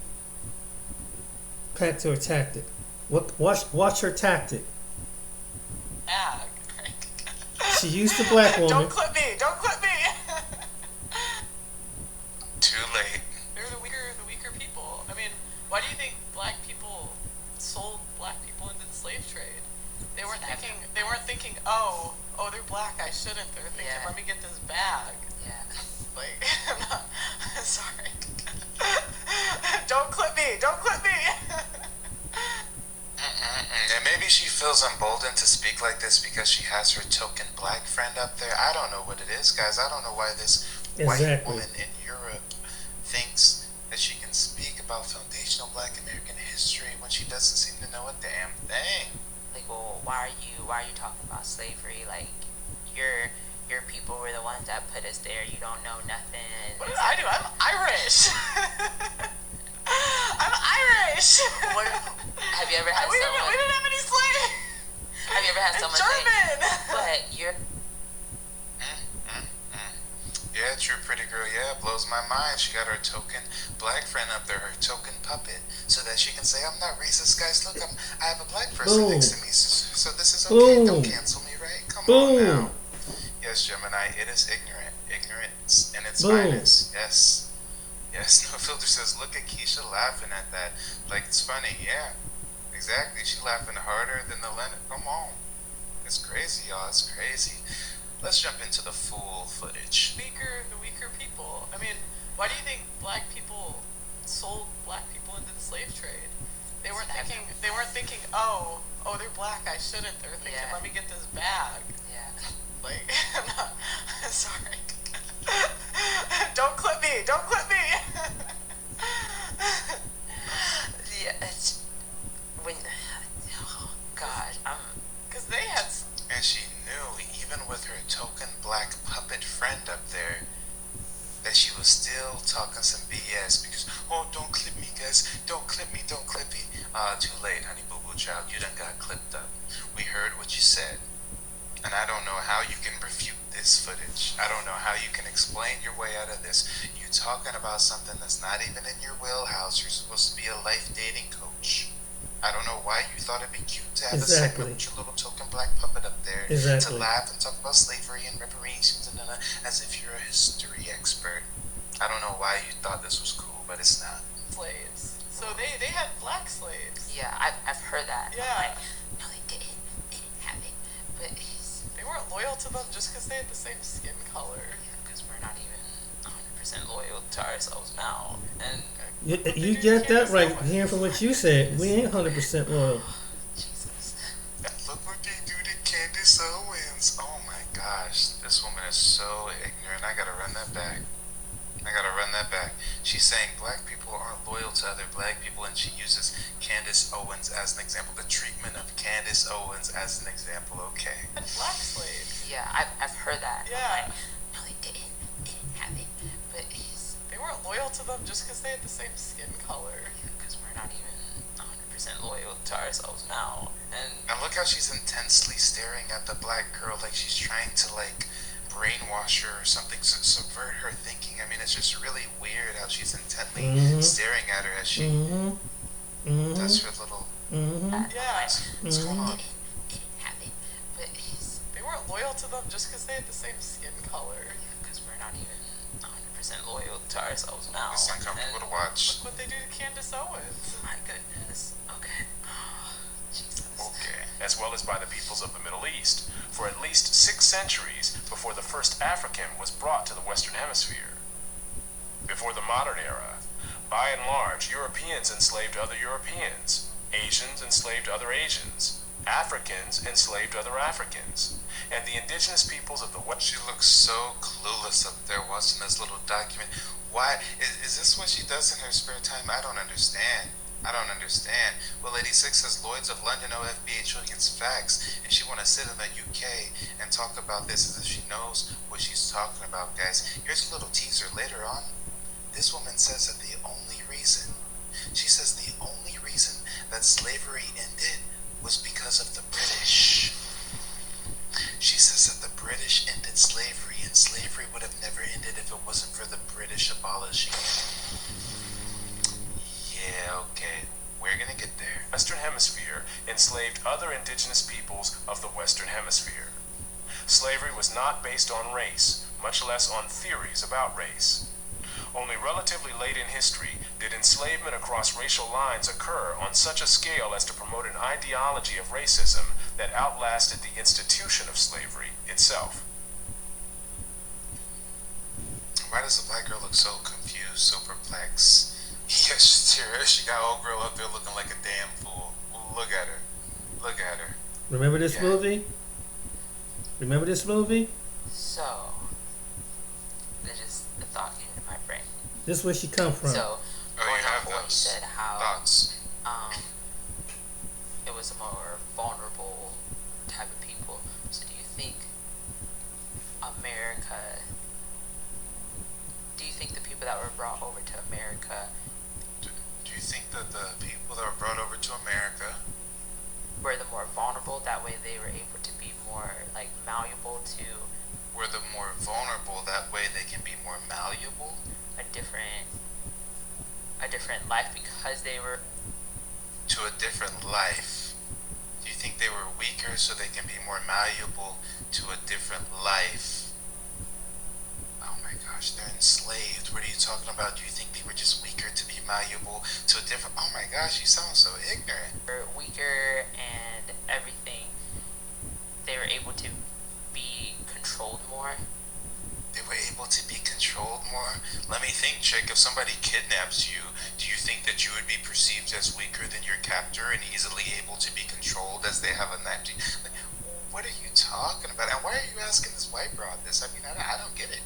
back to her tactic. Watch her tactic. Ag. She used the black woman. Don't clip me! Don't clip me! Too late. They're the weaker people. I mean, why do you think black people sold black people into the slave trade? They weren't thinking, oh, they're black, I shouldn't. They're thinking, let me get this bag. Yeah. Like, I'm not, sorry. Don't clip me! Don't clip me! And maybe she feels emboldened to speak like this because she has her token black friend up there. I don't know what it is, guys. I don't know why this white woman in Europe thinks that she can speak about foundational black American history when she doesn't seem to know a damn thing. Like, well, why are you talking about slavery? Like, your people were the ones that put us there. You don't know nothing. What did I do? I'm Irish! I'm Irish! What, have you ever had we someone... didn't have any slaves! Have you ever had someone German! say, but you're... Yeah, true, pretty girl. Yeah, blows my mind. She got her token black friend up there, her token puppet, so that she can say, "I'm not racist, guys. Look, I have a black person next to me, so this is okay. Don't cancel me, right? Come on now." Yes, Gemini, it is ignorance in its finest. Yes. No Filter says, "Look at Keisha laughing at that. Like it's funny." Yeah, exactly. She laughing harder than the Leonard. Come on, it's crazy, y'all. It's crazy. Let's jump into the full footage. The weaker people. I mean, why do you think black people sold black people into the slave trade? They weren't thinking, oh, they're black, I shouldn't. They're thinking, let me get this bag. Yeah. Like, I'm not, sorry. Don't clip me! Don't clip me! Yeah, it's... When... Oh, God, Because they had... And she knew, even with her token black puppet friend up there, that she was still talking some BS because, oh, don't clip me, guys. Don't clip me. Too late, honey boo boo child. You done got clipped up. We heard what you said. And I don't know how you can refute this footage. I don't know how you can explain your way out of this. You talking about something that's not even in your wheelhouse. You're supposed to be a life dating coach. I don't know why you thought it'd be cute to have a segment with your little token black puppet up there to laugh and talk about slavery and reparations and as if you're a history expert. I don't know why you thought this was cool, but it's not. Slaves. So they had black slaves. yeah, I've heard that. Yeah. I'm like, no, they didn't have it. to them just because they have the same skin color. Because we're not even 100% loyal to ourselves now. And You get that right, hearing from what you said. We ain't 100% loyal. Jesus. Look what they do to Candence Owens. Oh my gosh, this woman is so ignorant. I gotta run that back. She's saying black people aren't loyal to other black people, and she uses Candence Owens as an example. The treatment of Candence Owens as an example. Okay. And black slaves. Yeah, I've heard that. Yeah. Like, no, they didn't have it. But they weren't loyal to them just because they had the same skin color. Because we're not even 100% loyal to ourselves now. And look how she's intensely staring at the black girl, like she's trying to like brainwash her or something, subvert her thinking. I mean, it's just really weird how she's intently staring at her as she does her little. Yeah. What's going on? didn't have it. But they weren't loyal to them just because they had the same skin color. Because we're not even 100% loyal to ourselves now. It's uncomfortable to watch. Look what they do to Candence Owens. My goodness. Okay. Jesus. Okay. As well as by the peoples of the Middle East, for at least 6 centuries before the first African was brought to the Western Hemisphere. Before the modern era, by and large, Europeans enslaved other Europeans, Asians enslaved other Asians, Africans enslaved other Africans, and the indigenous peoples of the West. She looks so clueless up there watching this little document. Why? Is this what she does in her spare time? I don't understand. Well, 86 says Lloyd's of London OFBA Trillions facts, and she want to sit in the UK and talk about this as if she knows what she's talking about, guys. Here's a little teaser later on. This woman says that the only reason that slavery ended was because of the British. She says that the British ended slavery, and slavery would have never ended if it wasn't for the British abolishing it. Yeah, okay. We're gonna get there. Western Hemisphere enslaved other indigenous peoples of the Western Hemisphere. Slavery was not based on race, much less on theories about race. Only relatively late in history did enslavement across racial lines occur on such a scale as to promote an ideology of racism that outlasted the institution of slavery itself. Why does the black girl look so confused, so perplexed? Yeah, she got old girl up there looking like a damn fool. Look at her. Remember this movie? So, the thought came to my brain. This is where she come from. So, Oh, you have when you those said how thoughts. it was a more vulnerable type of people. So, do you think the people that were brought over to America Do you think that the people that were brought over to America were the more vulnerable? That way, they were able to be more like malleable to were the more vulnerable? That way they can be more malleable? a different life because they were. To a different life. Do you think they were weaker so they can be more malleable to a different life? Oh my gosh, they're enslaved. What are you talking about? Do you think they were just weaker to be malleable to a different... Oh my gosh, you sound so ignorant. Were weaker and everything. They were able to be controlled more. They were able to be controlled more? Let me think, chick. If somebody kidnaps you, do you think that you would be perceived as weaker than your captor and easily able to be controlled as they have a knife? Like, what are you talking about? And why are you asking this white broad this? I mean, I don't get it.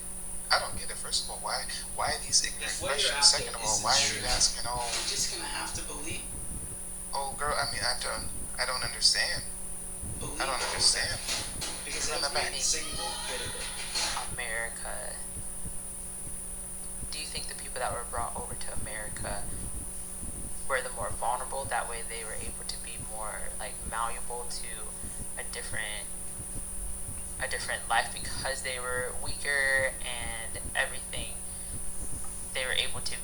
First of all, why are these ignorant questions? Second of all, why are you asking all... You're just gonna have to believe. Oh, girl, I mean, I don't understand. Believe I don't understand. Because Run that back. every single bit of it. America. Do you think the people that were brought over to America were the more vulnerable? That way, they were able to be more like malleable to a different life because they were weaker and everything. They were able to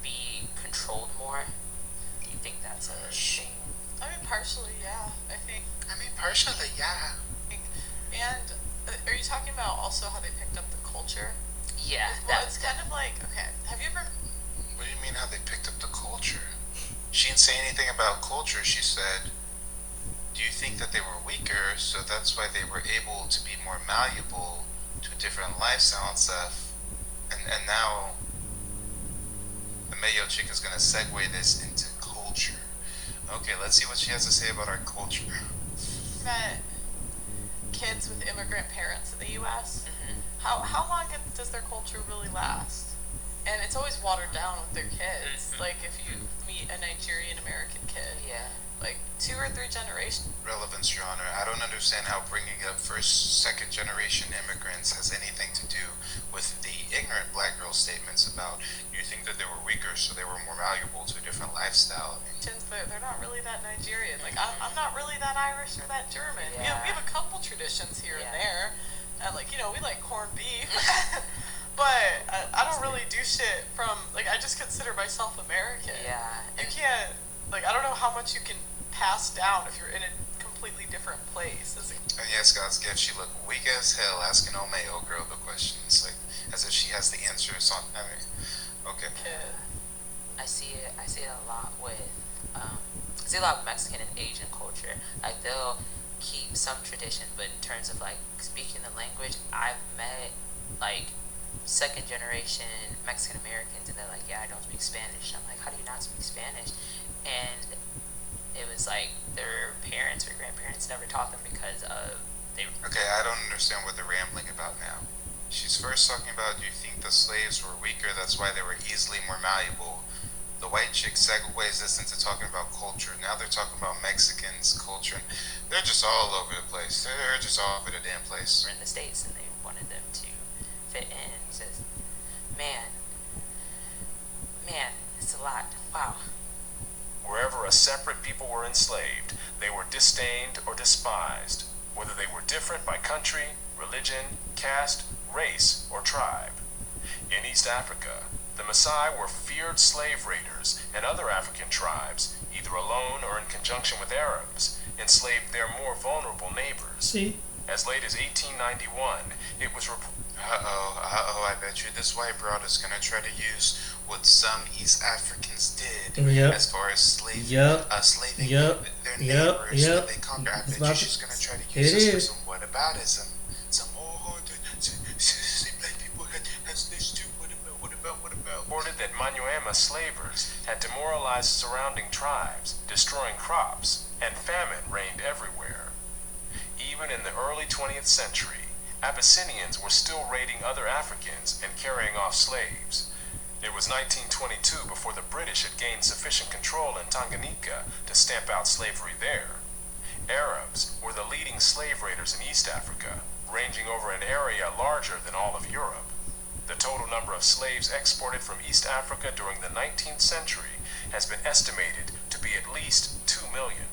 be controlled more. Do you think that's a thing? I mean, partially, yeah. Partially, yeah. And are you talking about also how they picked up the culture? Yeah, Well, it's kind of like, okay, have you ever... What do you mean how they picked up the culture? She didn't say anything about culture. She said, do you think that they were weaker, so that's why they were able to be more malleable to a different lifestyle and stuff. And now the Mayo chick is gonna segue this into culture. Okay, let's see what she has to say about our culture. Met kids with immigrant parents in the U.S. How long does their culture really last? And it's always watered down with their kids. Like if you meet a Nigerian American kid, like 2 or 3 generations. Relevance, Your Honor. I don't understand how bringing up first, second generation immigrants has anything to do with the ignorant black girl statements about you think that they were weaker, so they were more valuable to a different lifestyle. They're not really that Nigerian. Like I'm not really that Irish or that German. We have a couple traditions here and there, and like we like corned beef. But I don't really do shit from, like, I just consider myself American. You can't, like, I don't know how much you can pass down if you're in a completely different place. And yes, God's gift, she looked weak as hell asking old Mayo girl the questions, like, as if she has the answers on, I mean, okay. I see it a lot with, I see a lot of Mexican and Asian culture. Like, they'll keep some tradition, but in terms of, like, speaking the language, I've met, like, second generation Mexican Americans, and they're like, I don't speak Spanish. I'm like, how do you not speak Spanish? And it was like their parents or grandparents never taught them because Okay, I don't understand what they're rambling about now. She's first talking about you think the slaves were weaker, that's why they were easily more malleable. The white chick segues this into talking about culture. Now they're talking about Mexicans, culture. They're just all over the place. They're just all over the damn place. We're in the States, and they wanted them to fit in. Says, man, it's a lot. Wow. Wherever a separate people were enslaved, they were disdained or despised, whether they were different by country, religion, caste, race, or tribe. In East Africa, the Maasai were feared slave raiders, and other African tribes, either alone or in conjunction with Arabs, enslaved their more vulnerable neighbors. See? As late as 1891, it was reported. I bet you this white broad is gonna try to use what some East Africans did as far as slaving their neighbors that they conquer. I bet you she's gonna try to use this for some whataboutism. Some see black people had slaves too. What about? Reported that Manyuema slavers had demoralized surrounding tribes, destroying crops, and famine reigned everywhere. Even in the early 20th century, Abyssinians were still raiding other Africans and carrying off slaves. It was 1922 before the British had gained sufficient control in Tanganyika to stamp out slavery there. Arabs were the leading slave raiders in East Africa, ranging over an area larger than all of Europe. The total number of slaves exported from East Africa during the 19th century has been estimated to be at least 2 million.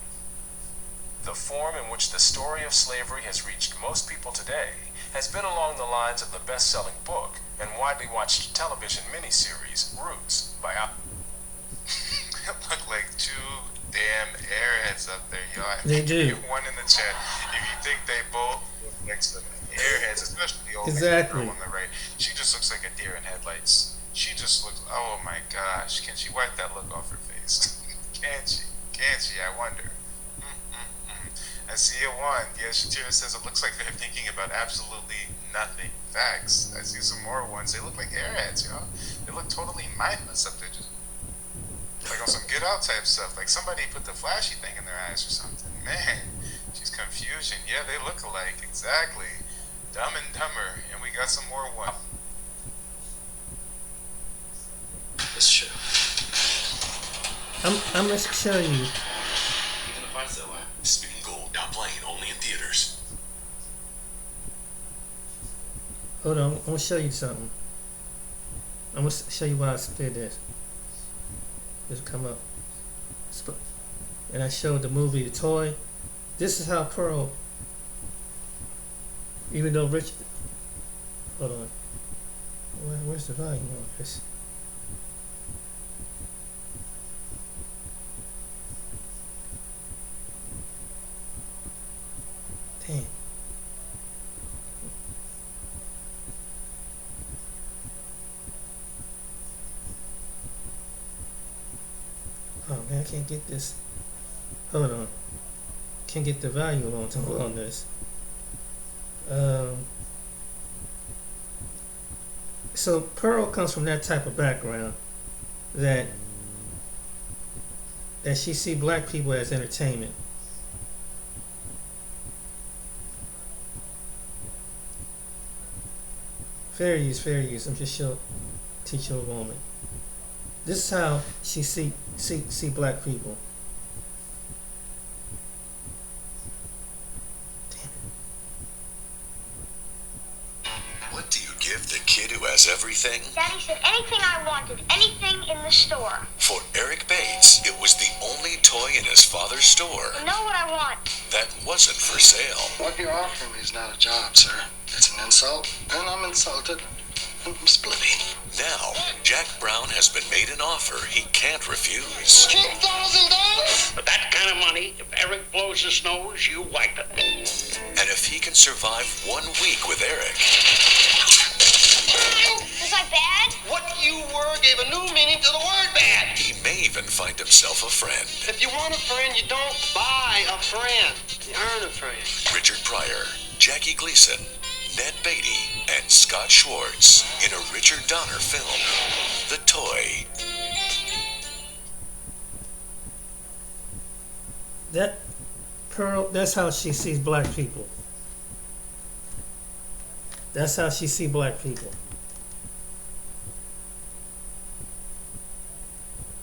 The form in which the story of slavery has reached most people today has been along the lines of the best-selling book and widely watched television miniseries Roots by Look like 2 damn airheads up there, y'all. They do. One in the chat. If you think they both look like some airheads, especially the old girl on the right, she just looks like a deer in headlights. She just looks. Oh my gosh! Can she wipe that look off her face? Can she? I wonder. I see a one. Yeah, Shatira says it looks like they're thinking about absolutely nothing. Facts. I see some more ones. They look like airheads, y'all. They look totally mindless up there, just like on some Get Out type stuff. Like somebody put the flashy thing in their eyes or something. Man, she's confusion. Yeah, they look alike. Exactly. Dumb and Dumber. And we got some more one. It's true. I'm gonna show you. Even if I sell it. Speaking gold, not playing, only in theaters. Hold on, I'm gonna show you something. I'm gonna show you why I split this. Just come up. And I showed the movie The Toy. This is how Pearl, even though Rich, hold on. Where's the volume on this? Damn. Oh man, I can't get this. Hold on. can get the value on this. So Pearl comes from that type of background that she see black people as entertainment. Fair use. I'm just teach you a moment. This is how she see black people. What do you give the kid who has everything? Daddy said anything I wanted, anything in the store. For Eric Bates, it was the only toy in his father's store I know what I want. that wasn't for sale. What you're offering me is not a job, sir. It's an insult, and I'm insulted. I'm splitting. Now, Jack Brown has been made an offer he can't refuse. $10,000? But that kind of money, if Eric blows his nose, you wipe it. And if he can survive 1 week with Eric, Was I bad? What you were gave a new meaning to the word bad. he may even find himself a friend. If you want a friend, you don't buy a friend. You earn a friend. Richard Pryor, Jackie Gleason, Ned Beatty, and Scott Schwartz in a Richard Donner film, The Toy. That Pearl, that's how she sees black people. That's how she see black people.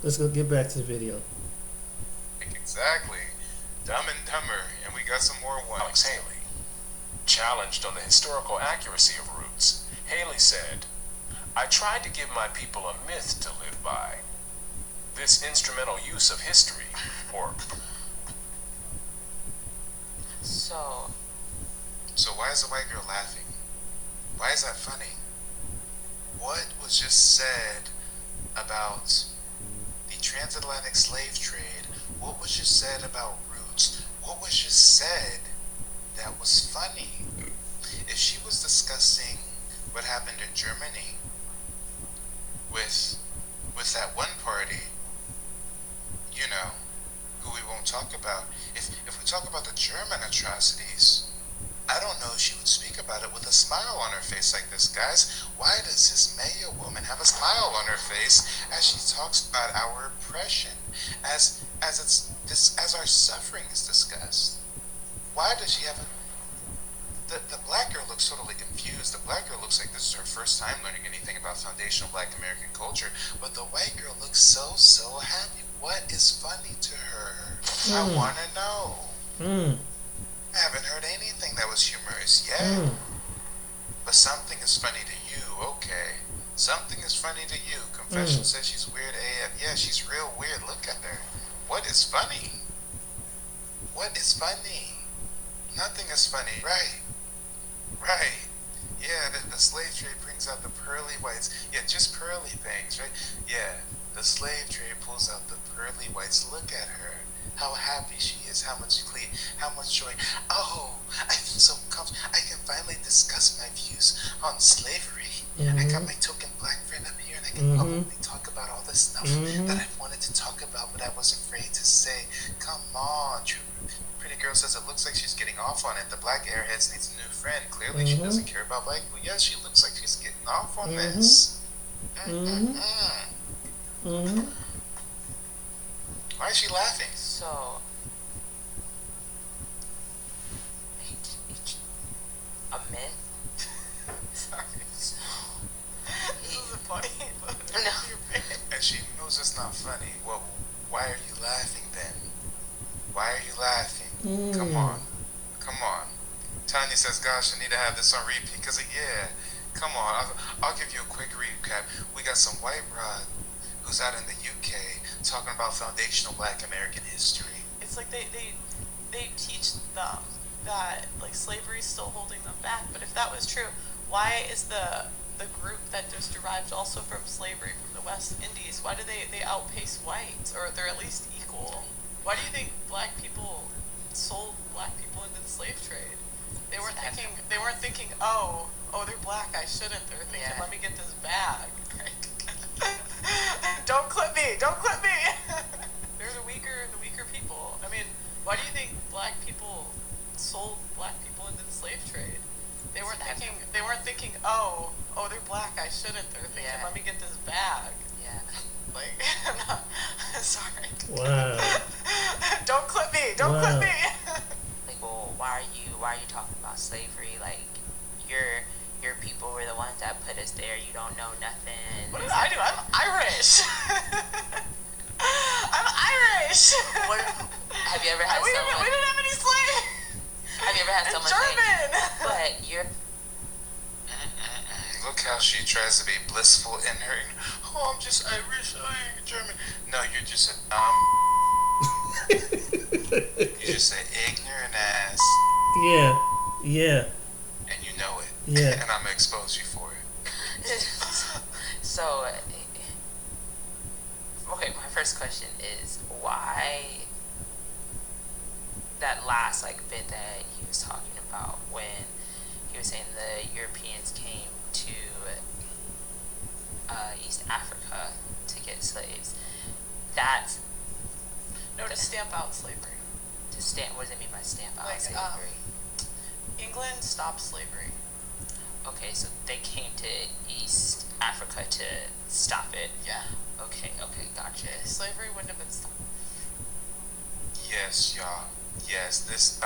Let's go get back to the video. Exactly. Dumb and Dumber, and we got some more ones. Alex Haley. Challenged on the historical accuracy of Roots, Haley said, "I tried to give my people a myth to live by. This instrumental use of history, or..." So, So why is the white girl laughing? Why is that funny? What was just said about the transatlantic slave trade? What was just said about Roots? What was just said that was funny? If she was discussing what happened in Germany with that one party, you know, who we won't talk about, if we talk about the German atrocities, I don't know if she would speak about it with a smile on her face like this, guys. Why does this Maya woman have a smile on her face as she talks about our oppression, as our suffering is discussed? Why does she have the black girl looks totally confused. The black girl looks like this is her first time learning anything about foundational black American culture, but the white girl looks so happy. What is funny to her? I want to know. I haven't heard anything that was humorous yet. But something is funny to you, okay. Something is funny to you. Confession says she's weird AF. Yeah, she's real weird. Look at her. What is funny? What is funny? Nothing is funny, right? Right. Yeah, the slave trade brings out the pearly whites. Yeah, just pearly things, right? Yeah, the slave trade pulls out the pearly whites. Look at her. How happy she is, how much glee, how much joy. Oh, I feel so comfortable. I can finally discuss my views on slavery. I got my token black friend up here, and I can publicly talk about all this stuff that I wanted to talk about, but I was afraid to say. Come on, Pretty girl says it looks like she's getting off on it. The black airheads needs a new friend. Clearly, she doesn't care about black people. Yes, she looks like she's getting off on this. Why is she laughing? So, a myth? Sorry. This isn't funny. No. And she knows it's not funny. Well, why are you laughing then? Why are you laughing? Come on. Tanya says, gosh, I need to have this on repeat because, yeah, come on. I'll give you a quick recap. We got some white broad who's out in the UK talking about foundational black American history. It's like they teach them that like slavery is still holding them back. But if that was true, why is the group that just derived also from slavery from the West Indies, why do they outpace whites, or they're at least equal? Why do you think black people sold black people into the slave trade? They weren't thinking, oh, they're black, I shouldn't. They were thinking, let me get this bag. Don't clip me. They're the weaker people. I mean, why do you think black people sold black people into the slave trade. They weren't thinking, oh, they're black, I shouldn't. They're thinking, let me get this bag. Yeah. Like, sorry. Wow. Don't clip me. Don't clip me. Like, well, why are you talking about slavery? Like, your people were the ones that put us there. You don't know nothing. What did I do? I'm Irish. I'm Irish. Have you ever had someone? We didn't have any slaves. Have you ever had someone German. say, but you're... Look how she tries to be blissful in her. Oh, I'm just Irish. Oh, you're German. No, you're just a you're just an ignorant ass. Yeah. Yeah. And you know it. Yeah. And I'm gonna expose you for it. So, okay, my first question is why that last bit that he was talking about when he was saying the Europeans came to East Africa to get slaves. That's to stamp out slavery. What does it mean by stamp out Like, slavery? England stopped slavery. Okay, so they came to East Africa to stop it. Yeah. Okay, gotcha. Slavery wouldn't have been stopped. Yes, y'all. Yes, this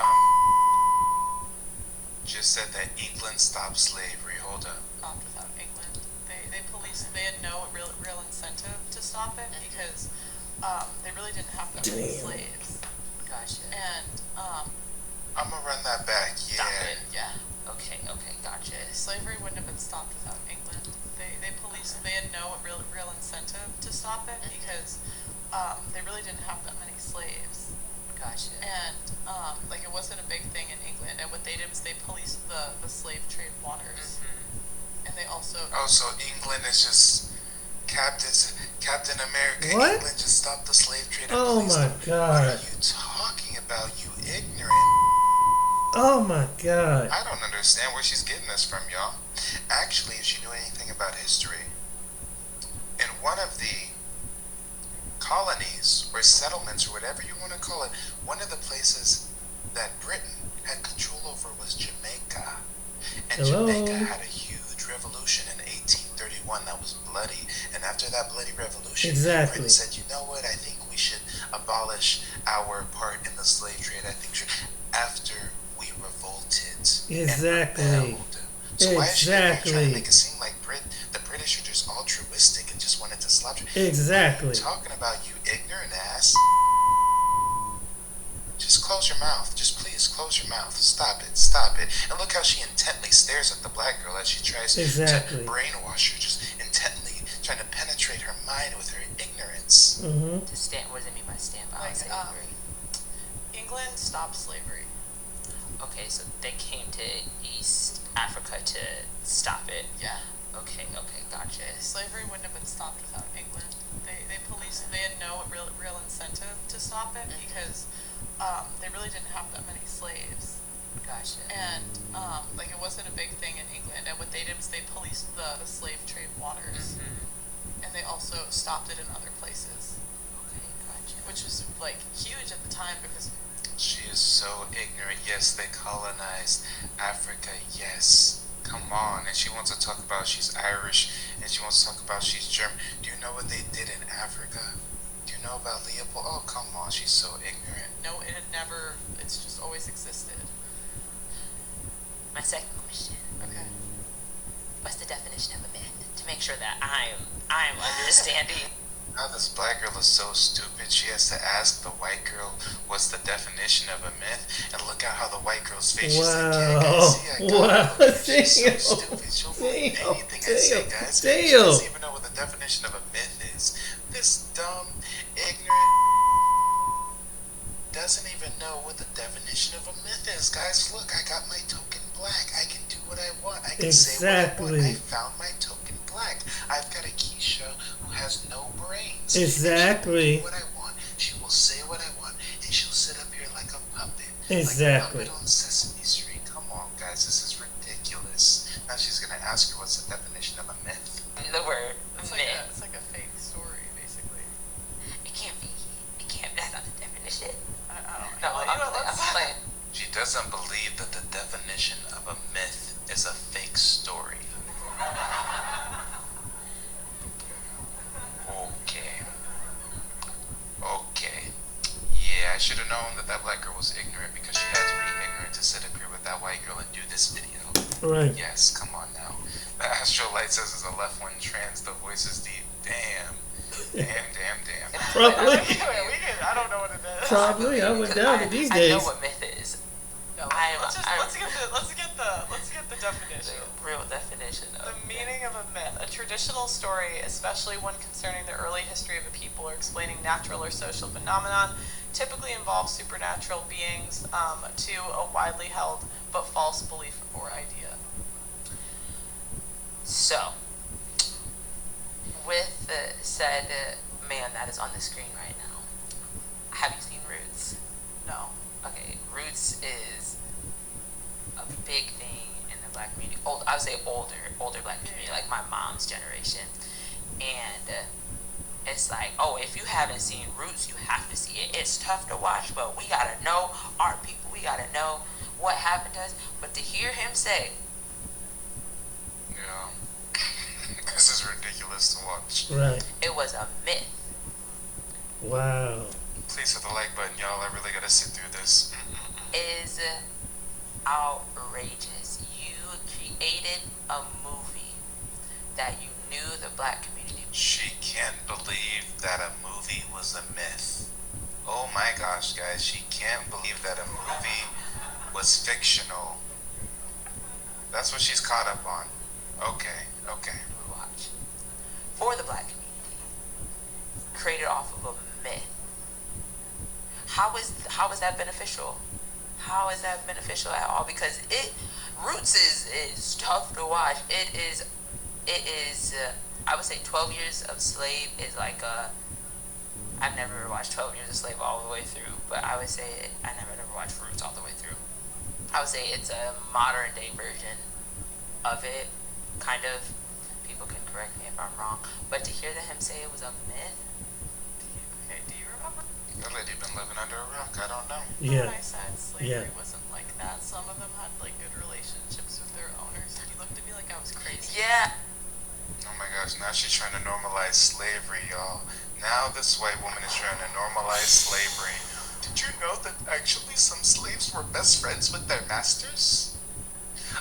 just said that England stopped slavery. Hold up. Stopped without England. They policed. They had no real incentive to stop it because they really didn't have that many slaves. Gotcha. And I'm gonna run that back. Yeah. stop it. Yeah. Okay, gotcha. Slavery wouldn't have been stopped without England. They policed. They had no real incentive to stop it because they really didn't have that many slaves. Gotcha. And it wasn't a big thing in England. And what they did was they policed the slave trade waters. Mm-hmm. And they also So England is just Captain America. What? England just stopped the slave trade. And Oh policed my them. God. What are you talking about, you ignorant? Oh my God. I don't understand where she's getting this from, y'all. Actually, if she knew anything about history, in one of the colonies or settlements or whatever you want to call it, one of the places that Britain had control over was Jamaica. And Hello? Jamaica had a huge revolution in 1831 that was bloody. And after that bloody revolution, Exactly. Britain said, you know what, I think we should abolish our part in the slave trade. I think after we revolted Exactly. and rebelled. So why is she trying to Exactly. make it seem like the British are just altruistic and just wanted to slaughter? Exactly. What are you talking about, you ignorant ass? Just close your mouth. Just please close your mouth. Stop it. Stop it. And look how she intently stares at the black girl as she tries Exactly. to brainwash her, just intently trying to penetrate her mind with her ignorance. Mm-hmm. To stamp, what does it mean by stamp out slavery? England stopped slavery. Okay, so they came to East Africa to stop it. Yeah. Okay, gotcha. Slavery wouldn't have been stopped without England. They policed. They had no real incentive to stop it because they really didn't have that many slaves. Gotcha. And it wasn't a big thing in England. And what they did was they policed the slave trade waters. Mm-hmm. And they also stopped it in other places. Okay, gotcha. Which was huge at the time because She is so ignorant. Yes, they colonized Africa. Yes. Come on. And she wants to talk about she's Irish and she wants to talk about she's German. Do you know what they did in Africa? Do you know about Leopold? Oh, come on. She's so ignorant. no, it had never. It's just always existed. My second question. Okay. What's the definition of a myth? To make sure that I'm understanding. Now this black girl is so stupid, she has to ask the white girl what's the definition of a myth, and look at how the white girl's face, she's like, yeah, guys, see, I got it. She's so stupid, she'll believe anything I say, guys. She doesn't even know what the definition of a myth is. This dumb, ignorant doesn't even know what the definition of a myth is, guys. Look, I got my token black. I can do what I want. I can say what I want. I found my token black. I've got a Keisha who has no brains. Exactly. She will do what I want. She will say what I want, and she'll sit up here like a puppet. Exactly. Like a puppet on Sesame Street. Come on, guys. This is ridiculous. Now she's gonna ask her what's the definition of a myth. The word It's myth. like a fake story, basically. It can't be. That's not the definition. I don't No, know. I'm doesn't believe that the definition of a myth is a fake story. Okay. Okay. Yeah, I should have known that that black girl was ignorant because she had to be ignorant to sit up here with that white girl and do this video. Right. Yes, come on now. The Astro Light says it's a left one trans, the voice is deep. Damn. Probably. I don't know what it is. Probably. I went down to these I days. know what myth is. No, let's get the definition. The real definition of The meaning of a myth, a traditional story, especially one concerning the early history of a people or explaining natural or social phenomenon, typically involves supernatural beings to a widely held but false belief or idea. So, with said man that is on the screen right now, have you seen Roots? No. Okay, Roots is a big thing in the black community. I would say older black community, like my mom's generation. And it's like, oh, if you haven't seen Roots, you have to see it. It's tough to watch, but we gotta know our people. We gotta know what happened to us. But to hear him say, Yeah. This is ridiculous to watch. Right. it was a myth, Wow. Please hit the like button, y'all. I really gotta sit through this. is outrageous. You created a movie that you knew the black community. She can't believe that a movie was a myth. Oh my gosh, guys, she can't believe that a movie was fictional. That's what she's caught up on. Okay. Watch for the black community, created off of a myth. How is that beneficial? How is that beneficial at all? Because Roots is tough to watch. It is. I would say 12 Years of Slave is like a. I've never watched 12 Years of Slave all the way through, but I would say I never watched Roots all the way through. I would say it's a modern day version of it, kind of. People can correct me if I'm wrong, but to hear him say it was a myth. Do you remember? That lady been living under a rock. I don't know. Yeah. When I said slavery wasn't like that, some of them had like good relationships with their owners, and you looked at me like I was crazy. Yeah. Oh my gosh, now she's trying to normalize slavery, y'all. Now this white woman is trying to normalize slavery. Did you know that actually some slaves were best friends with their masters?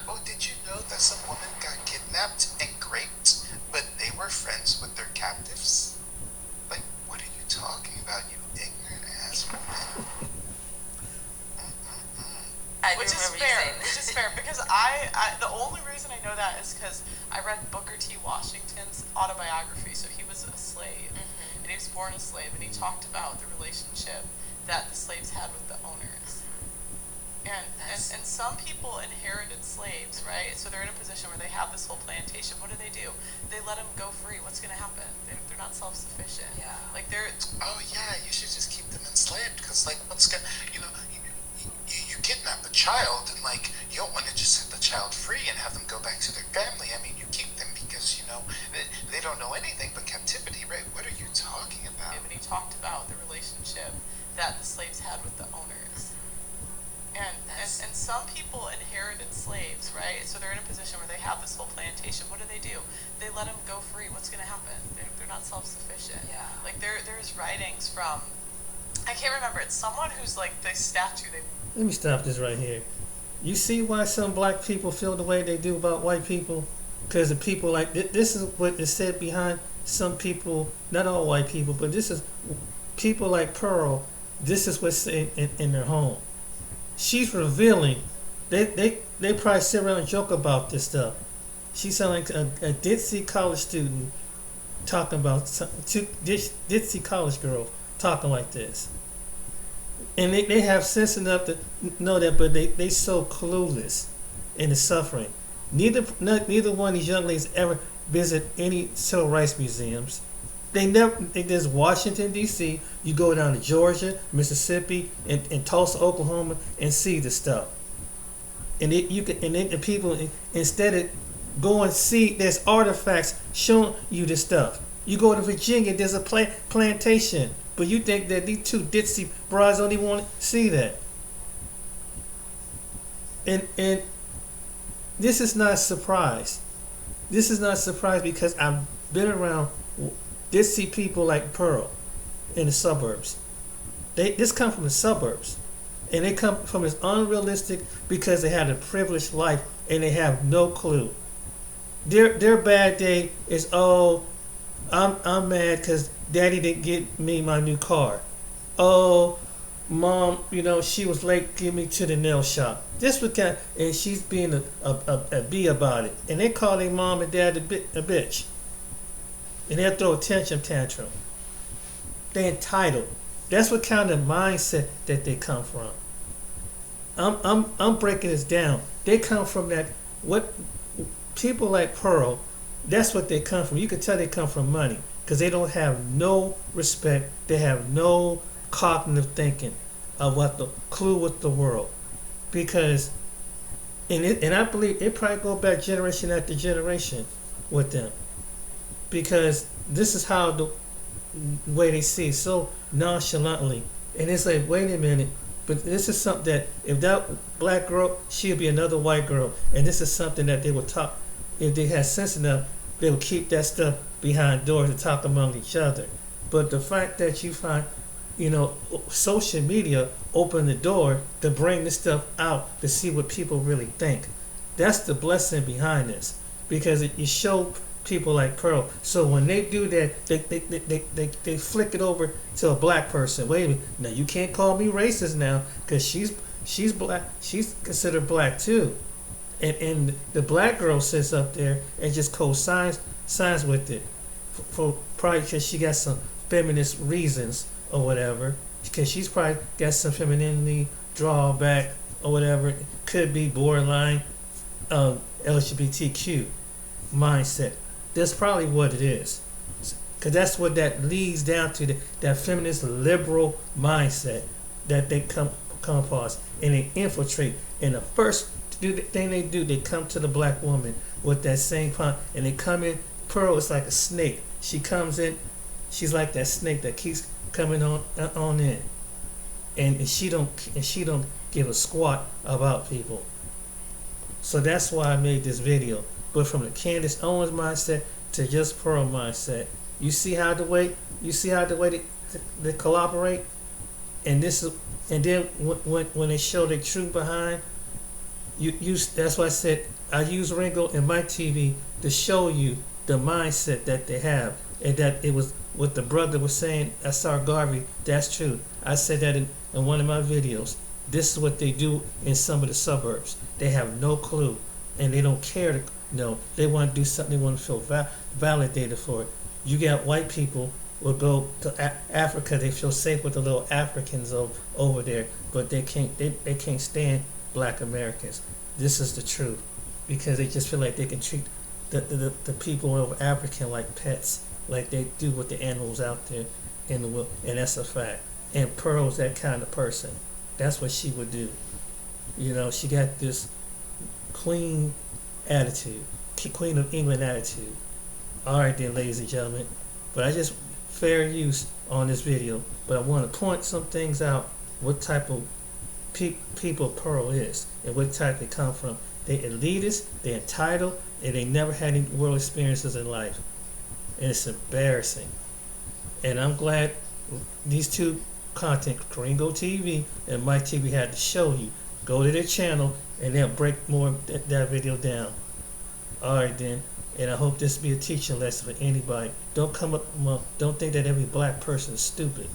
Oh, did you know that some women got kidnapped and raped, but they were friends with their captives? Like, what are you talking about, you ignorant ass woman? Which is fair, because I the only reason I know that is because I read Booker T. Washington's autobiography. So he was a slave, and he was born a slave, and he talked about the relationship that the slaves had with the owners. And some people inherited slaves, right? So they're in a position where they have this whole plantation. What do? They let them go free. What's going to happen? They're not self-sufficient. Yeah. Like they're. Oh yeah, you should just keep them enslaved, because like what's gonna, you kidnap a child and like you don't want to just set the child free and have them go back to their family. I mean, you keep them because they don't know anything but captivity, right? What are you talking about? And he talked about the relationship that the slaves had with the owners. And some people inherited slaves, right? So they're in a position where they have this whole plantation. What do? They let them go free. What's going to happen? They're not self-sufficient. Yeah. Like there's writings from, I can't remember. It's someone who's like the statue. Let me stop this right here. You see why some black people feel the way they do about white people? Because the people like this is what is said behind some people, not all white people, but this is people like Pearl. This is what's in their home. She's revealing. They probably sit around and joke about this stuff. She sounds like a ditzy college student talking about ditzy college girls talking like this. And they have sense enough to know that, but they so clueless in the suffering. Neither one of these young ladies ever visit any civil rights museums. They there's Washington D.C. You go down to Georgia, Mississippi, and Tulsa, Oklahoma, and see the stuff. And then the people, instead of go and see, there's artifacts showing you this stuff. You go to Virginia, there's a plantation, but you think that these two ditzy brides don't even want to see that. And this is not a surprise. This is not a surprise because I've been around. Did see people like Pearl in the suburbs. This come from the suburbs, and they come from this unrealistic because they had a privileged life and they have no clue. Their bad day is, oh, I'm mad because Daddy didn't get me my new car. Oh, Mom, she was late getting me to the nail shop. This was kind, and she's being a bee about it, and they call their mom and dad a bitch, and they'll throw a tantrum. They entitled. That's what kind of mindset that they come from. I'm breaking this down. They come from that. What people like Pearl, that's what they come from. You can tell they come from money because they don't have no respect. They have no cognitive thinking of what the clue with the world. Because, and I believe it probably go back generation after generation with them. Because this is how the way they see it, so nonchalantly. And it's like, wait a minute, but this is something that if that black girl, she'll be another white girl. And this is something that they would talk, if they had sense enough, they would keep that stuff behind doors and talk among each other. But the fact that you find, social media open the door to bring this stuff out to see what people really think. That's the blessing behind this, because you show people like Pearl. So when they do that, they flick it over to a black person. Wait a minute, now you can't call me racist now because she's black. She's considered black too, and the black girl sits up there and just co-signs with it, for probably because she got some feminist reasons or whatever, because she's probably got some femininity drawback or whatever. It could be borderline LGBTQ mindset. That's probably what it is, because that's what that leads down to, that feminist liberal mindset that they come across and they infiltrate. And the first thing they do, they come to the black woman with that same point, and they come in. Pearl is like a snake. She comes in, she's like that snake that keeps coming on in, and she don't give a squat about people. So that's why I made this video. But from the Candence Owens mindset to just Pearl mindset, you see how the way they collaborate, and then when they show the truth behind, that's why I said I use Ringo and my TV to show you the mindset that they have, and that it was what the brother was saying. S.R. Garvey, that's true. I said that in one of my videos. This is what they do in some of the suburbs. They have no clue, and they don't care to know. They want to do something. They want to feel validated for it. You got white people will go to Africa. They feel safe with the little Africans over there, but they can't stand black Americans. This is the truth, because they just feel like they can treat the people of African like pets, like they do with the animals out there in the world, and that's a fact. And Pearl's that kind of person. That's what she would do. She got this queen attitude, Queen of England attitude. All right then, ladies and gentlemen, but I just fair use on this video, but I want to point some things out, what type of people Pearl is and what type they come from. They elitist, they entitled, and they never had any world experiences in life, and it's embarrassing. And I'm glad these two content, RingoTv and my TV, had to show you. Go to their channel and they'll break more of that video down. Alright then, and I hope this be a teaching lesson for anybody. Don't think that every black person is stupid.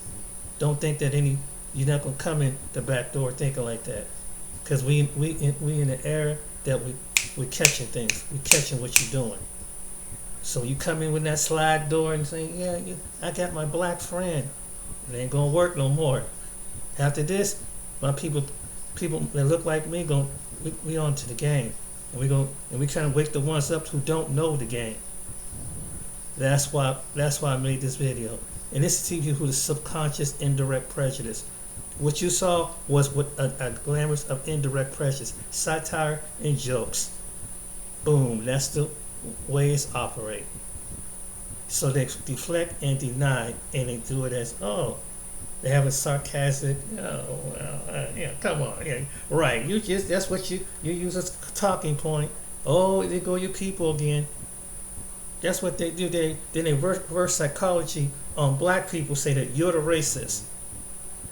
Don't think that you're not gonna come in the back door thinking like that, because we in the era that we're catching things. We're catching what you're doing. So you come in with that slide door and say, yeah, I got my black friend. It ain't gonna work no more. After this, my people that look like me we on to the game, and we trying to wake the ones up who don't know the game. That's why I made this video, and this is to teach you who the subconscious indirect prejudice. What you saw was what a glamorous of indirect prejudice, satire and jokes. Boom, that's the way it's operate. So they deflect and deny, and they do it as, oh, They have a sarcastic, oh well, yeah, come on, yeah, right. You just that's what you use as a talking point. Oh, there go your people again. That's what they do. They reverse psychology on black people. Say that you're the racist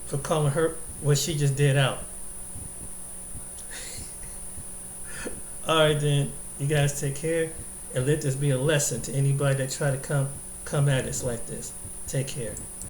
for calling her what she just did out. All right, then you guys take care and let this be a lesson to anybody that try to come at us like this. Take care.